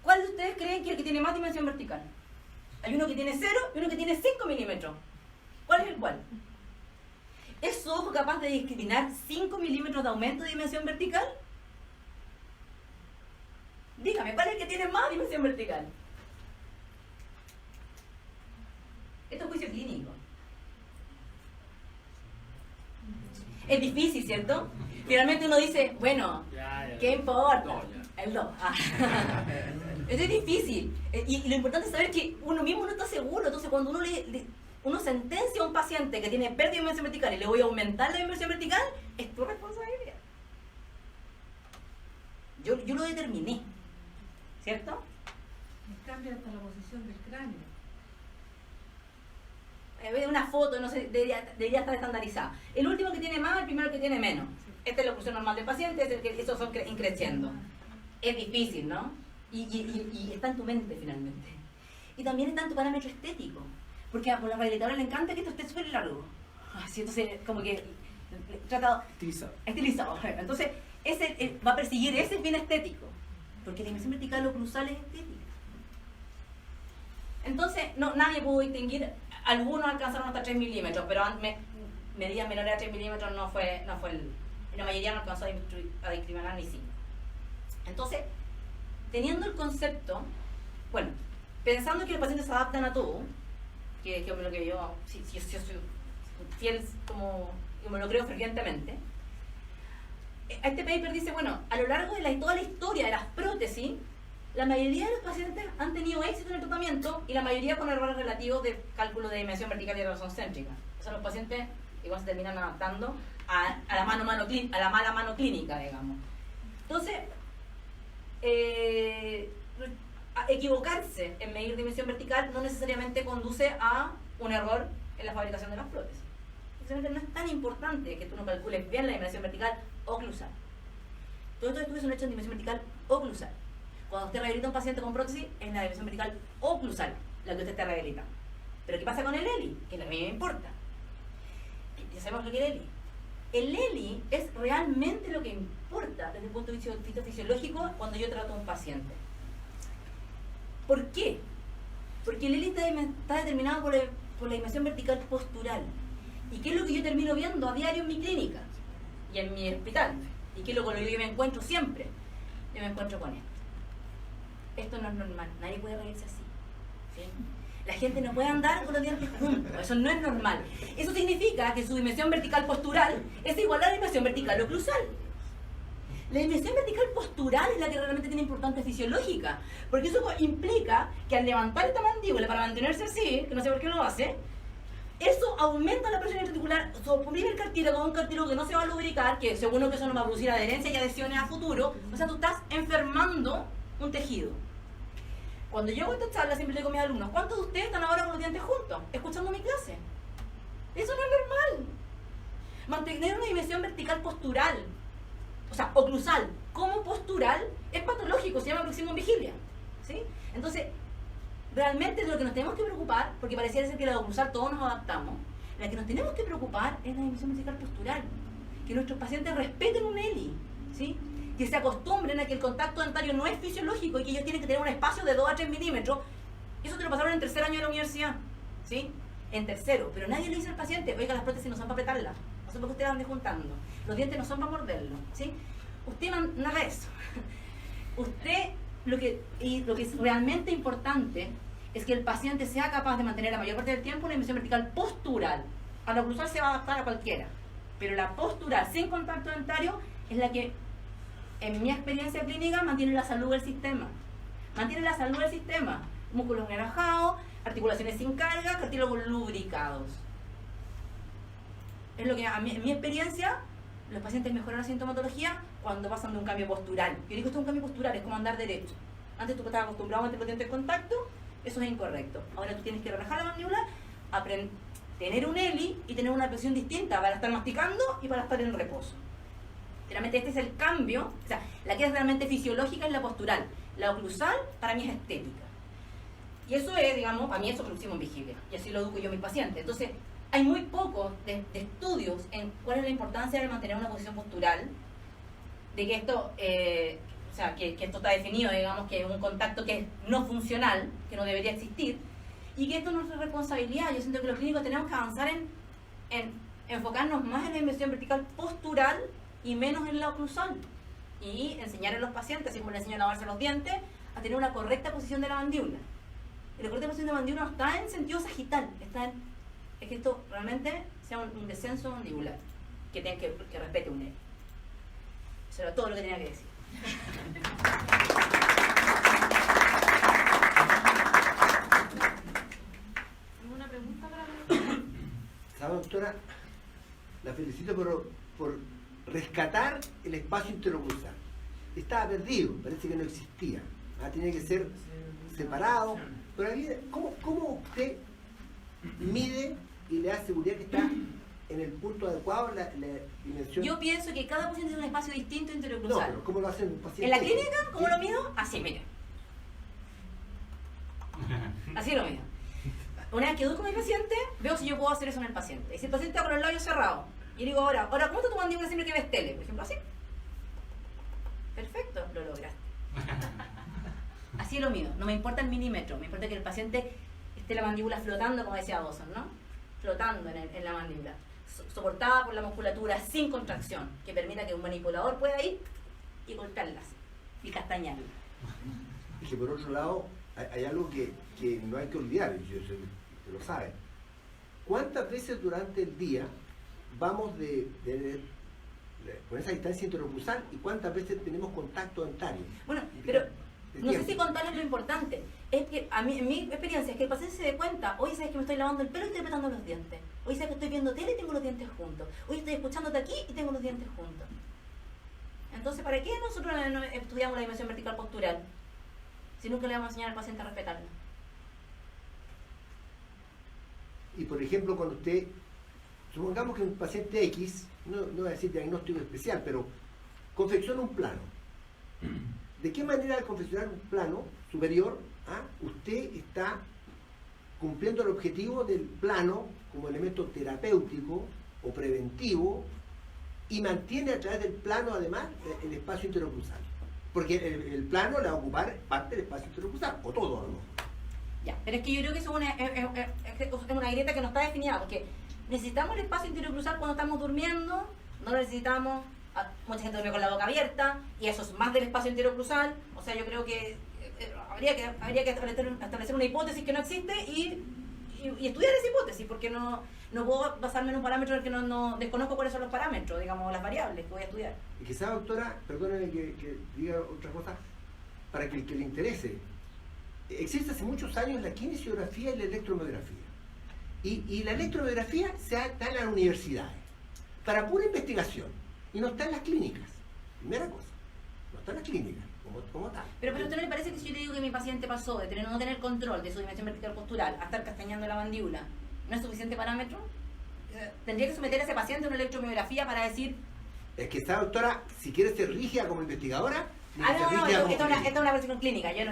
¿Cuál de ustedes creen que es el que tiene más dimensión vertical? Hay uno que tiene 0 y uno que tiene 5 milímetros. ¿Cuál es el cual? ¿Es su ojo capaz de discriminar 5 milímetros de aumento de dimensión vertical? Dígame, ¿cuál es el que tiene más dimensión vertical? Esto es juicio clínico. Es difícil, ¿cierto? Finalmente uno dice, bueno, ¿qué importa? No, el 2. Esto es difícil. Y lo importante es saber que uno mismo no está seguro. Entonces, cuando uno sentencia a un paciente que tiene pérdida de dimensión vertical y le voy a aumentar la dimensión vertical, es tu responsabilidad. Yo lo determiné. ¿Cierto? Cambia hasta la posición del cráneo. Una foto, no sé, debería estar estandarizada. El último que tiene más, el primero que tiene menos. Esta es la oclusión normal del paciente, es el que esos son increciendo. Es difícil, ¿no? Y está en tu mente finalmente. Y también está en tu parámetro estético. Porque a la rehabilitadora le encanta que esto esté súper largo. Así, entonces, como que tratado estilizado. Entonces, ese va a perseguir ese fin estético. Porque la dimensión vertical o cruzal es estética. Entonces, nadie pudo distinguir. Algunos alcanzaron hasta 3 milímetros, pero medidas menores a 3 milímetros no fue la mayoría no alcanzó a discriminar ni 5. Entonces, teniendo el concepto, bueno, pensando que los pacientes se adaptan a todo, que es lo que yo soy fiel, como me lo creo fervientemente, este paper dice, bueno, a lo largo de toda la historia de las prótesis, la mayoría de los pacientes han tenido éxito en el tratamiento y la mayoría con errores relativos de cálculo de dimensión vertical y de relación céntrica. O sea, los pacientes igual se terminan adaptando a la mala mano clínica, digamos. Entonces, equivocarse en medir dimensión vertical no necesariamente conduce a un error en la fabricación de las prótesis. No es tan importante que tú no calcules bien la dimensión vertical oclusal. Todos estos estudios son hechos en dimensión vertical oclusal. Cuando usted rehabilita a un paciente con prótesis, es la dimensión vertical oclusal la que usted está rehabilitando. Pero ¿qué pasa con el ELI? Que a mí me importa. Ya sabemos lo que es el ELI. el ELI es realmente lo que importa desde el punto de vista fisiológico cuando yo trato a un paciente. ¿Por qué? Porque el ELI está determinado por la dimensión vertical postural. ¿Y qué es lo que yo termino viendo a diario en mi clínica y en mi hospital? ¿Y qué es lo que yo me encuentro siempre? Yo me encuentro con esto. Esto no es normal, nadie puede reírse así. ¿Sí? La gente no puede andar con los dientes juntos, eso no es normal. Eso significa que su dimensión vertical postural es igual a la dimensión vertical oclusal. La dimensión vertical postural es la que realmente tiene importancia fisiológica, porque eso implica que al levantar esta mandíbula para mantenerse así, que no sé por qué lo hace, eso aumenta la presión articular, suprime el cartílago, un cartílago que no se va a lubricar, que según que eso no va a producir adherencia y adhesiones a futuro, o sea, tú estás enfermando un tejido. Cuando yo hago esta charla siempre le digo a mis alumnos, ¿cuántos de ustedes están ahora con los dientes juntos, escuchando mi clase? Eso no es normal. Mantener una dimensión vertical postural, o sea, oclusal, como postural, es patológico, se llama bruxismo en vigilia, ¿sí? Entonces, realmente de lo que nos tenemos que preocupar, porque pareciera ser que la oclusal todos nos adaptamos, la que nos tenemos que preocupar es la dimensión vertical postural, que nuestros pacientes respeten un ELI, ¿sí? Que se acostumbren a que el contacto dentario no es fisiológico y que ellos tienen que tener un espacio de 2 a 3 milímetros. Eso te lo pasaron en tercer año de la universidad, ¿sí? En tercero, pero nadie le dice al paciente, oiga, las prótesis no son para apretarlas, no son para que ustedes ande juntando, los dientes no son para morderlos, ¿sí? Usted no haga eso. Usted, lo que es realmente importante es que el paciente sea capaz de mantener la mayor parte del tiempo una dimensión vertical postural. A la oclusal se va a adaptar a cualquiera, pero la postural sin contacto dentario es la que, en mi experiencia clínica, mantiene la salud del sistema. Mantiene la salud del sistema. Músculos relajados, articulaciones sin carga, cartílagos lubricados. Es lo que, en mi experiencia, los pacientes mejoran la sintomatología cuando pasan de un cambio postural. Yo digo, esto es un cambio postural, es como andar derecho. Antes tú estabas acostumbrado a mantener los dientes en contacto, eso es incorrecto. Ahora tú tienes que relajar la mandíbula, tener un ELI y tener una presión distinta para estar masticando y para estar en reposo. Realmente este es el cambio, o sea, la que es realmente fisiológica es la postural. La oclusal para mí es estética. Y eso es, digamos, para mí eso es bruxismo en vigilia. Y así lo educo yo a mis pacientes. Entonces, hay muy pocos de estudios en cuál es la importancia de mantener una posición postural, de que esto, o sea, que esto está definido, digamos, que es un contacto que es no funcional, que no debería existir, y que esto no es nuestra responsabilidad. Yo siento que los clínicos tenemos que avanzar en enfocarnos más en la dimensión vertical postural y menos en la oclusal. Y enseñar a los pacientes, así como les enseño a lavarse los dientes, a tener una correcta posición de la mandíbula. Y la correcta posición de la mandíbula no está en sentido sagital, es que esto realmente sea un descenso mandibular, que respete un ELI. Eso era todo lo que tenía que decir. ¿Alguna pregunta para mí? ¿Sabe, doctora? La felicito por rescatar el espacio interoclusal. Estaba perdido, parece que no existía. Tenía que ser separado. Pero ¿cómo usted mide y le da seguridad que está en el punto adecuado la dimensión? Yo pienso que cada paciente tiene un espacio distinto No, interoclusal. pero ¿cómo lo hacen un paciente? En la clínica, ¿cómo lo mido? Así, mire. Así lo mido. Una vez que educo a mi paciente, veo si yo puedo hacer eso en el paciente. Y si el paciente está con los labios cerrados, y digo, ahora, ¿cómo está tu mandíbula siempre que ves tele? Por ejemplo, así. Perfecto, lo lograste. Así lo mido. No me importa el milímetro, me importa que el paciente esté la mandíbula flotando, como decía Dawson, ¿no? Flotando en la mandíbula. Soportada por la musculatura, sin contracción, que permita que un manipulador pueda ir y golpearlas y castañarlas. Y que por otro lado, hay algo que no hay que olvidar, y usted lo sabe. ¿Cuántas veces durante el día vamos con esa distancia interoclusal y cuántas veces tenemos contacto dentario? Bueno, pero no sé si contarles lo importante. Es que en mi experiencia es que el paciente se dé cuenta, hoy sabes que me estoy lavando el pelo y estoy apretando los dientes. Hoy sabes que estoy viendo tele y tengo los dientes juntos. Hoy estoy escuchándote aquí y tengo los dientes juntos. Entonces, ¿para qué nosotros no estudiamos la dimensión vertical postural si nunca le vamos a enseñar al paciente a respetarla? Y por ejemplo, cuando usted, supongamos que un paciente X, no voy a decir diagnóstico especial, pero confecciona un plano. ¿De qué manera al confeccionar un plano superior, usted está cumpliendo el objetivo del plano como elemento terapéutico o preventivo y mantiene a través del plano además el espacio interocruzal. Porque el plano le va a ocupar parte del espacio interocruzal, o todo, ¿no? Ya, pero es que yo creo que eso es una grieta que no está definida, porque necesitamos el espacio interocruzal cuando estamos durmiendo, no lo necesitamos, mucha gente duerme con la boca abierta, y eso es más del espacio interocruzal. O sea, yo creo que habría que establecer una hipótesis que no existe y estudiar esa hipótesis, porque no puedo basarme en un parámetro en el que no desconozco cuáles son los parámetros, digamos, las variables que voy a estudiar. Y quizá, doctora, perdóneme que diga otra cosa, para que el que le interese. Existe hace muchos años la kinesiografía y la electromiografía. Y la electromiografía está en las universidades, para pura investigación, y no está en las clínicas. Primera cosa, no está en las clínicas, como tal. Pero ¿a usted no le parece que si yo le digo que mi paciente pasó de no tener control de su dimensión vertical postural a estar castañando la mandíbula, no es suficiente parámetro? ¿Tendría que someter a ese paciente a una electromiografía para decir... Es que esta doctora, si quiere ser rígida como investigadora... No, esto es una versión clínica. Esto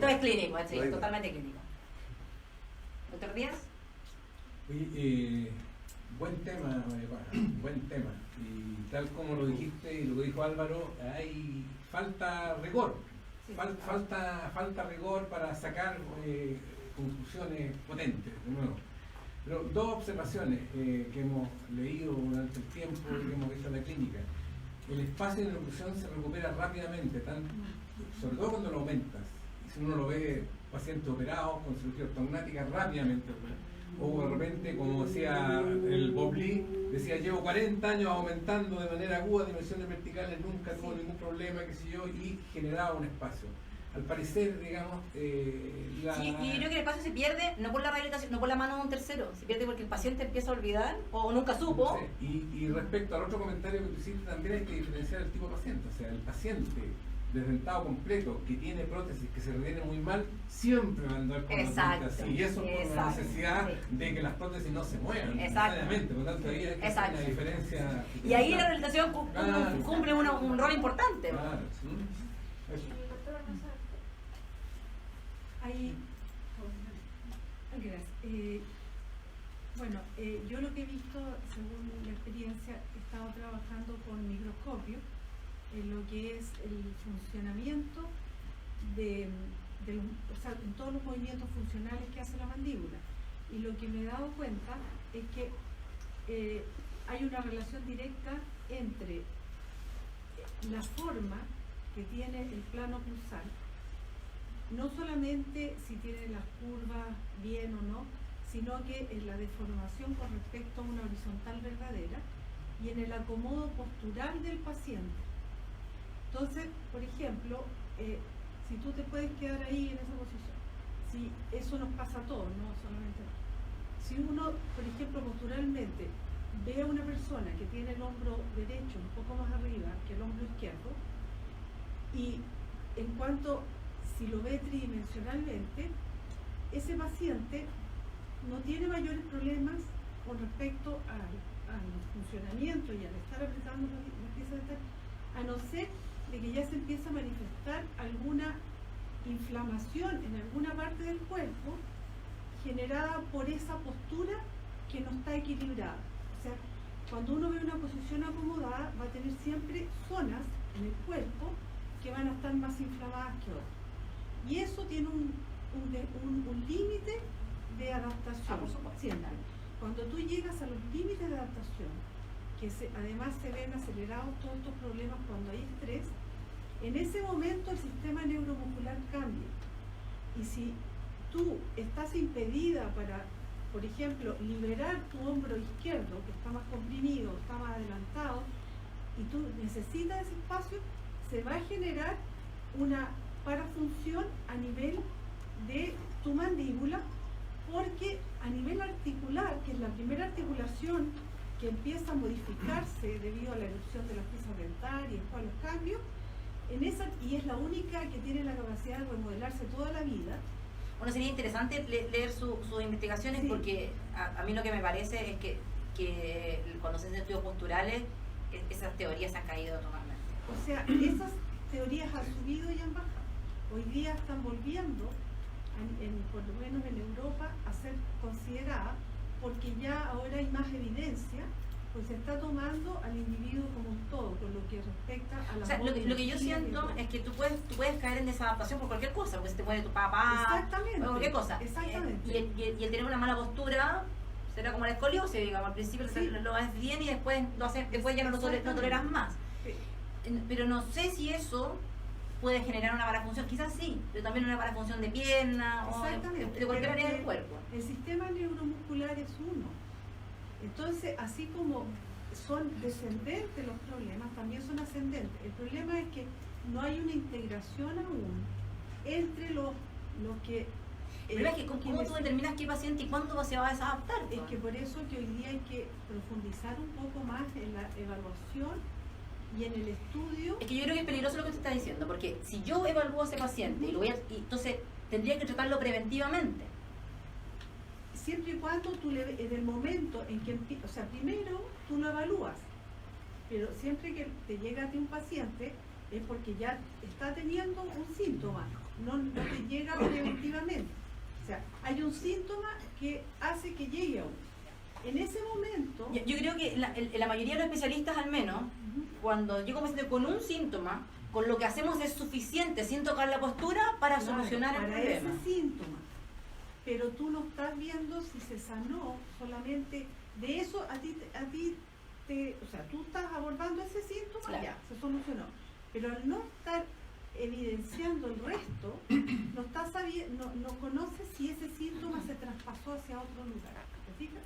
es clínico, sí, totalmente clínico. ¿Doctor Díaz? Oye, buen tema, María Paz, buen tema. Y tal como lo dijiste y lo que dijo Álvaro, hay falta rigor. Sí. Falta rigor para sacar conclusiones potentes, de nuevo. Pero dos observaciones que hemos leído durante el tiempo y que hemos visto en la clínica. El espacio de interlocución se recupera rápidamente, sobre todo cuando lo aumentas. Si uno lo ve pacientes operados con cirugía ortognática, rápidamente. O de repente, como decía el Bob Lee, decía, llevo 40 años aumentando de manera aguda dimensiones verticales, nunca tuvo ningún problema, qué sé yo, y generaba un espacio. Al parecer, digamos, Sí, y yo creo que el espacio se pierde no por la rehabilitación, no por la mano de un tercero, se pierde porque el paciente empieza a olvidar o nunca supo. Sí. Y respecto al otro comentario que tú hiciste, también hay que diferenciar el tipo de paciente. O sea, el paciente desdentado completo que tiene prótesis que se retiene muy mal, siempre va a andar con la así. Y eso por la necesidad de que las prótesis no se muevan necesariamente. Por lo tanto, ahí hay que hacer una diferencia. Y ahí la rehabilitación cumple un rol importante. Claro. Ahí, gracias. Yo lo que he visto, según la experiencia, he estado trabajando con microscopio en lo que es el funcionamiento en todos los movimientos funcionales que hace la mandíbula. Y lo que me he dado cuenta es que hay una relación directa entre la forma que tiene el plano cruzal, no solamente si tiene las curvas bien o no, sino que en la deformación con respecto a una horizontal verdadera y en el acomodo postural del paciente. Entonces, por ejemplo, si tú te puedes quedar ahí en esa posición, si eso nos pasa a todos, no solamente a nosotros. Si uno, por ejemplo, posturalmente ve a una persona que tiene el hombro derecho un poco más arriba que el hombro izquierdo, y en cuanto si lo ve tridimensionalmente, ese paciente no tiene mayores problemas con respecto al funcionamiento y al estar apretando las piezas de a no ser de que ya se empieza a manifestar alguna inflamación en alguna parte del cuerpo generada por esa postura que no está equilibrada. O sea, cuando uno ve una posición acomodada, va a tener siempre zonas en el cuerpo que van a estar más inflamadas que otras. Y eso tiene un límite de adaptación. Siempre. Cuando tú llegas a los límites de adaptación, que además se ven acelerados todos estos problemas cuando hay estrés, en ese momento el sistema neuromuscular cambia. Y si tú estás impedida para, por ejemplo, liberar tu hombro izquierdo, que está más comprimido, está más adelantado, y tú necesitas ese espacio, se va a generar una parafunción a nivel de tu mandíbula, porque a nivel articular, que es la primera articulación que empieza a modificarse debido a la erupción de las piezas dentarias y después a los cambios, y es la única que tiene la capacidad de remodelarse toda la vida. Bueno, sería interesante leer sus investigaciones, sí. Porque a mí lo que me parece es que cuando se hacen estudios posturales, esas teorías han caído totalmente. O sea, esas teorías han subido y han bajado. Hoy día están volviendo, por lo menos en Europa, a ser consideradas, porque ya ahora hay más evidencia, pues se está tomando al individuo como un todo, con lo que respecta a la O sea, lo que yo siento es que tú puedes caer en desadaptación por cualquier cosa, porque se te muere tu papá, exactamente, o cualquier cosa. exactamente. Y el tener una mala postura será como la escoliosis, digamos, al principio Sí. lo haces bien y después después ya no toleras más. Sí. Pero no sé si eso puede generar una mala función, quizás sí, pero también una mala función de pierna o Exactamente. de cualquier Pero área del cuerpo. El sistema neuromuscular es uno. Entonces, así como son descendentes los problemas, también son ascendentes. El problema es que no hay una integración aún entre los que... El problema es que ¿cómo tú determinas qué paciente y cuándo se va a desadaptar? Es que por eso que hoy día hay que profundizar un poco más en la evaluación y en el estudio. Es que yo creo que es peligroso lo que te está diciendo, porque si yo evalúo a ese paciente y entonces tendría que tratarlo preventivamente. Siempre y cuando tú en el momento en que o sea, primero tú lo evalúas, pero siempre que te llega a ti un paciente es porque ya está teniendo un síntoma, no te llega preventivamente. O sea, hay un síntoma que hace que llegue a uno. En ese momento... Yo creo que la mayoría de los especialistas, al menos, cuando llega un paciente con un síntoma, con lo que hacemos es suficiente, sin tocar la postura, para solucionar el para problema. ese síntoma. Pero tú no estás viendo si se sanó solamente de eso. O sea, tú estás abordando ese síntoma, Claro. ya, se solucionó. Pero al no estar evidenciando el resto, no estás no conoces si ese síntoma se traspasó hacia otro lugar. ¿Te fijas?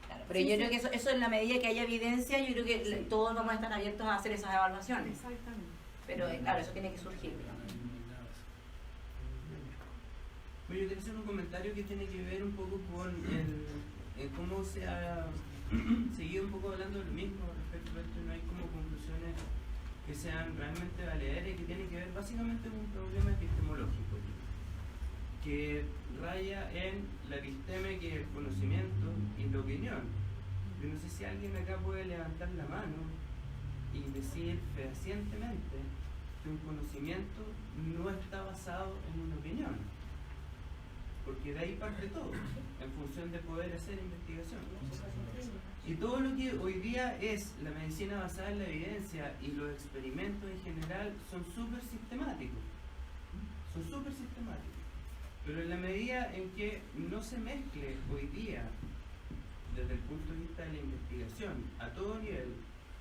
Claro, pero Sí, yo sí. creo que eso en la medida que haya evidencia, yo creo que Sí. todos vamos a estar abiertos a hacer esas evaluaciones. Exactamente. Pero claro, eso tiene que surgir. Bueno, yo quería hacer un comentario que tiene que ver un poco con cómo se ha seguido un poco hablando de lo mismo respecto a esto, y no hay como conclusiones que sean realmente valederas, y que tienen que ver básicamente con un problema epistemológico que raya en la episteme, que es el conocimiento, y la opinión. Yo no sé si alguien acá puede levantar la mano y decir fehacientemente que un conocimiento no está basado en una opinión, porque de ahí parte todo, en función de poder hacer investigación. Y todo lo que hoy día es la medicina basada en la evidencia y los experimentos en general son súper sistemáticos. Son súper sistemáticos. Pero en la medida en que no se mezcle hoy día, desde el punto de vista de la investigación, a todo nivel,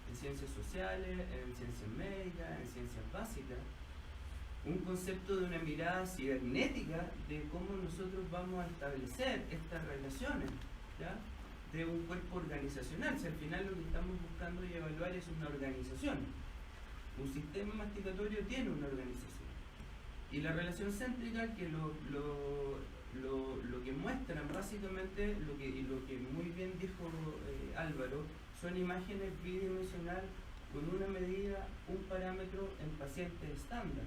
en ciencias sociales, en ciencias médicas, en ciencias básicas, un concepto de una mirada cibernética de cómo nosotros vamos a establecer estas relaciones, ¿ya?, de un cuerpo organizacional. Si al final lo que estamos buscando y evaluar es una organización. Un sistema masticatorio tiene una organización. Y la relación céntrica, que lo que muestran básicamente, y lo que muy bien dijo Álvaro, son imágenes bidimensionales con una medida, un parámetro en pacientes estándar.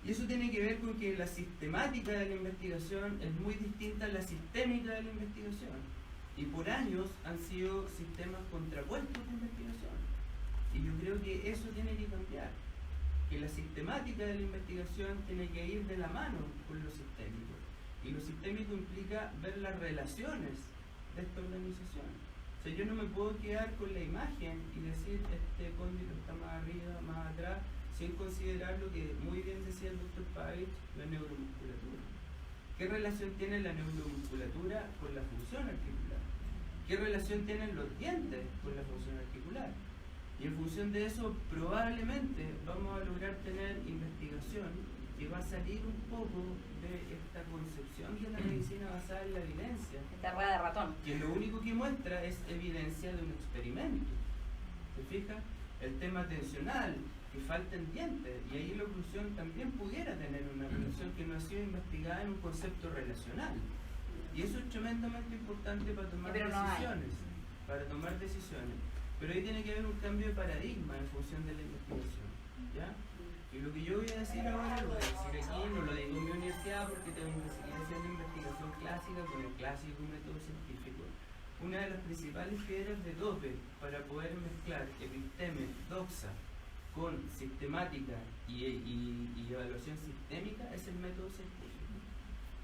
Y eso tiene que ver con que la sistemática de la investigación es muy distinta a la sistémica de la investigación. Y por años han sido sistemas contrapuestos de investigación. Y yo creo que eso tiene que cambiar. Que la sistemática de la investigación tiene que ir de la mano con lo sistémico. Y lo sistémico implica ver las relaciones de esta organización. O sea, yo no me puedo quedar con la imagen y decir este cóndilo está más arriba, más atrás, sin considerar lo que muy bien decía el doctor Pavich, la neuromusculatura. ¿Qué relación tiene la neuromusculatura con la función articular? ¿Qué relación tienen los dientes con la función articular? Y en función de eso, probablemente vamos a lograr tener investigación que va a salir un poco de esta concepción de la medicina basada en la evidencia. Esta rueda de ratón. Que lo único que muestra es evidencia de un experimento. ¿Se fija? El tema atencional, que faltan dientes, y ahí la oclusión también pudiera tener una relación que no ha sido investigada en un concepto relacional. Y eso es tremendamente importante para tomar decisiones. Para tomar decisiones. Pero ahí tiene que haber un cambio de paradigma en función de la investigación, ¿ya? Y lo que yo voy a decir ahora, lo voy a decir aquí, no lo digo en mi universidad porque tengo que seguir haciendo investigación clásica con el clásico método científico. Una de las principales piedras de tope para poder mezclar episteme, doxa, con sistemática y evaluación sistémica es el método científico.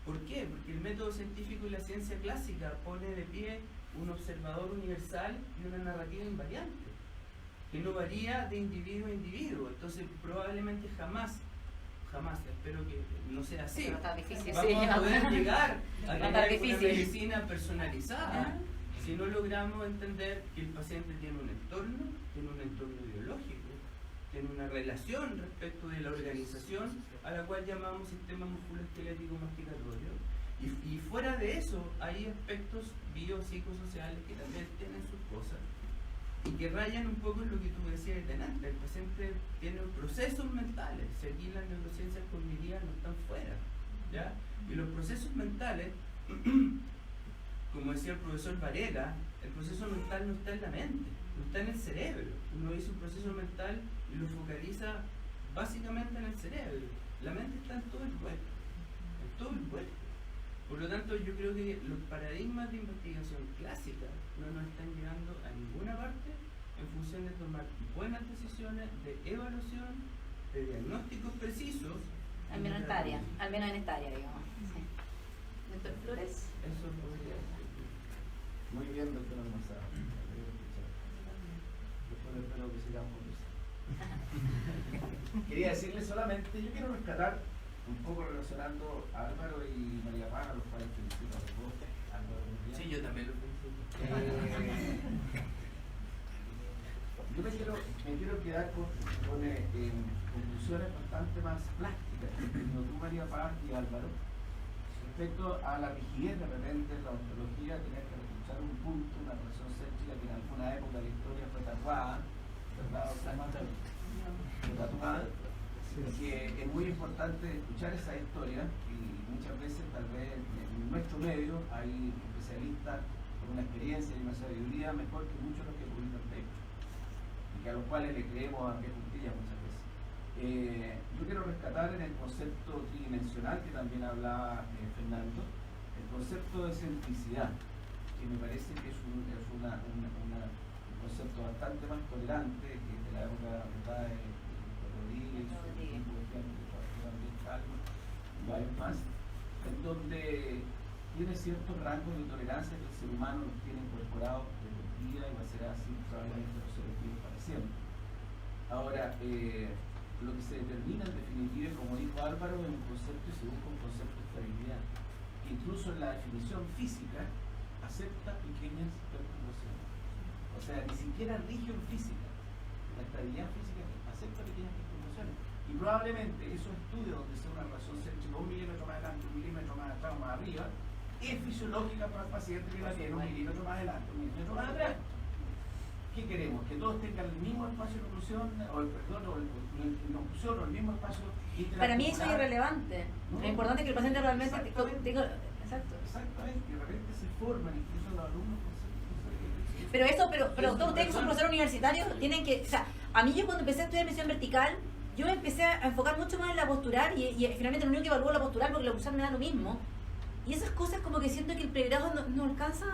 ¿Por qué? Porque el método científico y la ciencia clásica pone de pie un observador universal y una narrativa invariante, que no varía de individuo a individuo. Entonces probablemente jamás, espero que no sea así, Pero está difícil, vamos sí. a poder llegar a Va a tener estar una difícil. medicina personalizada si no logramos entender que el paciente tiene un entorno ideológico, tiene una relación respecto de la organización a la cual llamamos sistema musculoesquelético masticatorio, y fuera de eso hay aspectos biopsicosociales que también tienen sus cosas y que rayan un poco en lo que tú decías delante. El paciente tiene procesos mentales, si aquí las neurociencias cognitivas no están fuera, ¿ya? Y los procesos mentales, como decía el profesor Varela, el proceso mental no está en la mente, no está en el cerebro. Uno dice un proceso mental y lo focaliza básicamente en el cerebro. La mente está en todo el cuerpo, en todo el cuerpo. Por lo tanto, yo creo que los paradigmas de investigación clásica no nos están llevando a ninguna parte en función de tomar buenas decisiones de evaluación, de diagnósticos precisos. Al menos en esta área, digamos. Sí. Doctor Flores. Eso podría ser. Muy bien, doctor Almanzar. Después espero que sigamos conversando. Quería decirle solamente, yo quiero rescatar un poco relacionando a Álvaro y María Paz, a los cuales felicito a los dos. Álvaro, muy bien. Sí, yo también lo felicito. Yo me quiero quedar con conclusiones bastante más plásticas, como tú, María Paz y Álvaro, respecto a la rigidez de repente en la ontología, tener que escuchar un punto, una relación céntrica que en alguna época de la historia fue tatuada, ¿verdad? O sea, fue tatuada, que es muy importante escuchar esa historia, y muchas veces tal vez en nuestro medio hay especialistas con una experiencia y una sabiduría mejor que muchos de los que publican papers, y que a los cuales le creemos a pie juntillas muchas veces. Yo quiero rescatar en el concepto tridimensional que también hablaba Fernando, el concepto de centricidad, que me parece que es un concepto bastante más tolerante que de la época de Rodríguez, y varios más, en donde tiene ciertos rangos de tolerancia que el ser humano los tiene incorporados desde el día y va a ser así probablemente los seres vivos para siempre. Ahora, lo que se determina en definitiva, como dijo Álvaro, es un concepto y se busca un concepto de estabilidad, que incluso en la definición física acepta pequeñas perturbaciones. O sea, ni siquiera rige en física. La estabilidad física acepta pequeñas perturbaciones. Y probablemente esos estudios donde sea una relación céntrica 1 milímetro más adelante, 1 milímetro más atrás o más arriba, es fisiológica para el paciente que la tiene 1 milímetro más adelante, 1 milímetro más atrás. ¿Qué queremos? ¿Que todos tengan el mismo espacio de oclusión, o el mismo espacio interarticular? Para mí eso es irrelevante. ¿No? Lo importante es que el paciente realmente tenga... Exacto. Exactamente, de repente se forman incluso los alumnos conceptos. Pero doctor, ustedes que son profesores universitarios tienen que... O sea, a mí yo cuando empecé a estudiar medición vertical, yo me empecé a enfocar mucho más en la postural y finalmente lo único que evalúo la postural porque la postural me da lo mismo. Y esas cosas como que siento que el pregrado no alcanza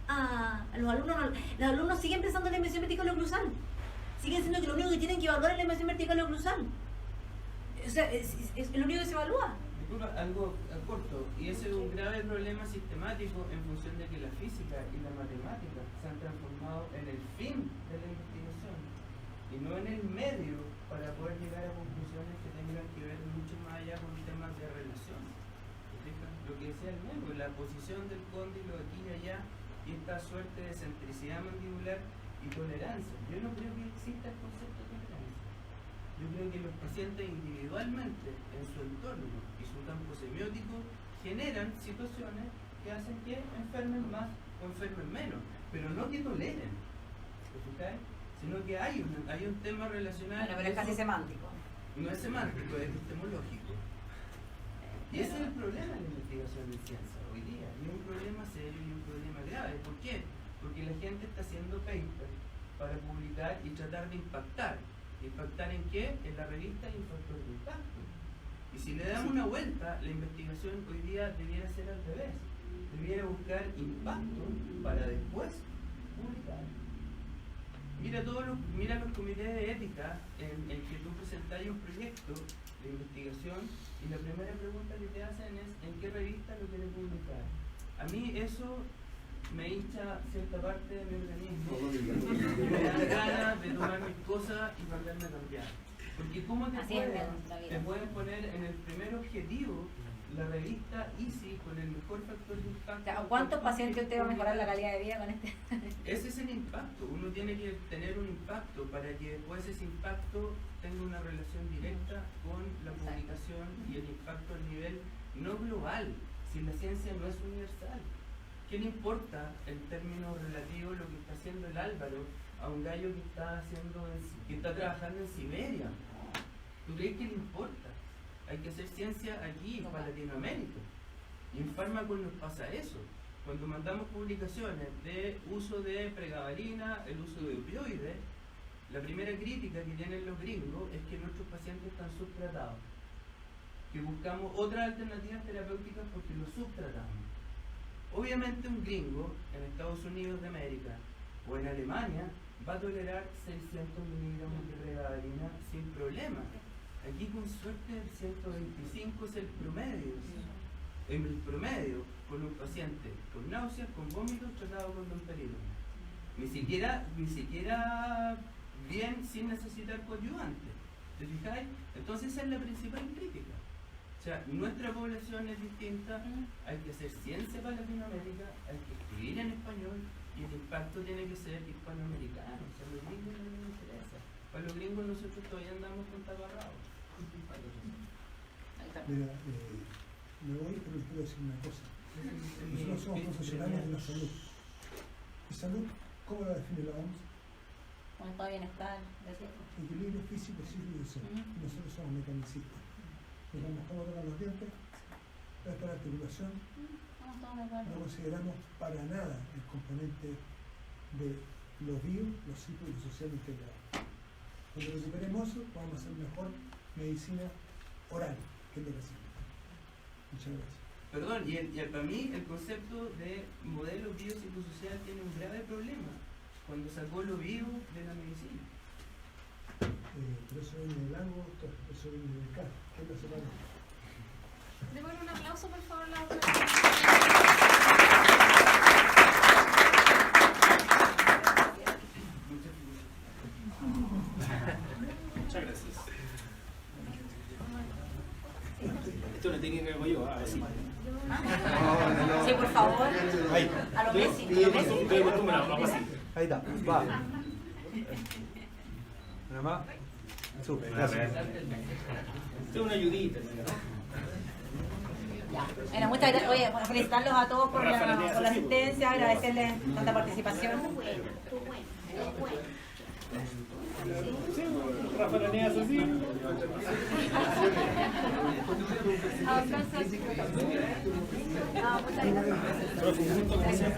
a los alumnos. Los alumnos siguen pensando en la medición vertical o oclusal. Siguen siendo que lo único que tienen que evaluar es la medición vertical o oclusal. O sea, es lo único que se evalúa. Disculpa, algo corto, y ese es un grave problema sistemático en función de que la física y la matemática se han transformado en el fin de la investigación y no en el medio para poder llegar a conclusiones que tengan que ver mucho más allá con temas de relación. Lo que decía el mismo, la posición del cóndilo aquí y allá y esta suerte de centricidad mandibular y tolerancia. Yo no creo que exista el concepto de tolerancia. Yo creo que los pacientes individualmente en su entorno y su campo semiótico generan situaciones que hacen que enfermen más o enfermen menos, pero no que toleren, sino que hay un tema relacionado. Bueno, pero es casi semántico. No es semántico, es epistemológico. Y ese es el problema de la investigación en ciencia hoy día, y es un problema serio y un problema grave. ¿Por qué? Porque la gente está haciendo papers para publicar y tratar de impactar. ¿Impactar en qué? En la revista y en factor de impacto. Y si le damos una vuelta, la investigación hoy día debiera ser al revés. Debiera buscar impacto para después publicar. Mira los comités de ética en que tú presentas un proyecto de investigación y la primera pregunta que te hacen es ¿en qué revista lo quieres publicar? A mí eso me hincha cierta parte de mi organismo y me da ganas de tomar mis cosas y mandarme a cambiar. Porque ¿cómo te pueden poner en el primer objetivo la revista Easy con el mejor factor de impacto? O sea, ¿cuántos pacientes usted va a mejorar la calidad de vida con este? Ese es el impacto. Uno tiene que tener un impacto para que después ese impacto tenga una relación directa con la publicación y el impacto a nivel no global, si la ciencia no es universal. ¿Qué le importa en términos relativos lo que está haciendo el Álvaro a un gallo que está trabajando en Siberia? ¿Tú crees que le importa? Hay que hacer ciencia aquí, para Latinoamérica. Y en fármaco nos pasa eso. Cuando mandamos publicaciones de uso de pregabalina, el uso de opioides, la primera crítica que tienen los gringos es que nuestros pacientes están subtratados, que buscamos otras alternativas terapéuticas porque los subtratamos. Obviamente un gringo en Estados Unidos de América o en Alemania va a tolerar 600 miligramos de pregabalina sin problema. Aquí con suerte el 125 es el promedio. En el promedio, con un paciente con náuseas, con vómitos, tratado con domperidona. Ni siquiera bien sin necesitar coadyuvante. ¿Te fijáis? Entonces esa es la principal crítica. O sea, nuestra población es distinta, hay que hacer ciencia para Latinoamérica, hay que escribir en español y el impacto tiene que ser hispanoamericano. O sea, a los gringos no les interesa. Para los gringos nosotros todavía andamos con taparrados. Mira, me voy, pero les quiero decir una cosa. Nosotros somos profesionales de la salud. ¿Y salud cómo la define la OMS? Con estado de bienestar, equilibrio físico, psíquico y social. Y nosotros somos mecanicistas. Miramos cómo tocan los dientes, esta es la articulación. No consideramos para nada el componente de lo bio, lo psico y lo social integrado. Cuando recuperemos eso, vamos a hacer mejor medicina oral, que es lo que hacemos. Muchas gracias. Perdón, para mí el concepto de modelo biopsicosocial tiene un grave problema cuando sacó lo bio de la medicina. Pero eso viene del ángulo, eso viene del CAR. ¿Qué es la semana? Démosle un aplauso, por favor, a la otra. Muchas gracias. Esto es una técnica que hago yo, así. Sí, por favor. Ahí. A lo Messi. Estoy acostumbrado, vamos así. Ahí está, va. Nada más. Súper, gracias. Esto es una ayudita. Bueno, muchas gracias. Oye, bueno, felicitarlos a todos por la asistencia, agradecerles tanta participación. Rafa Laneas así. Muchas gracias.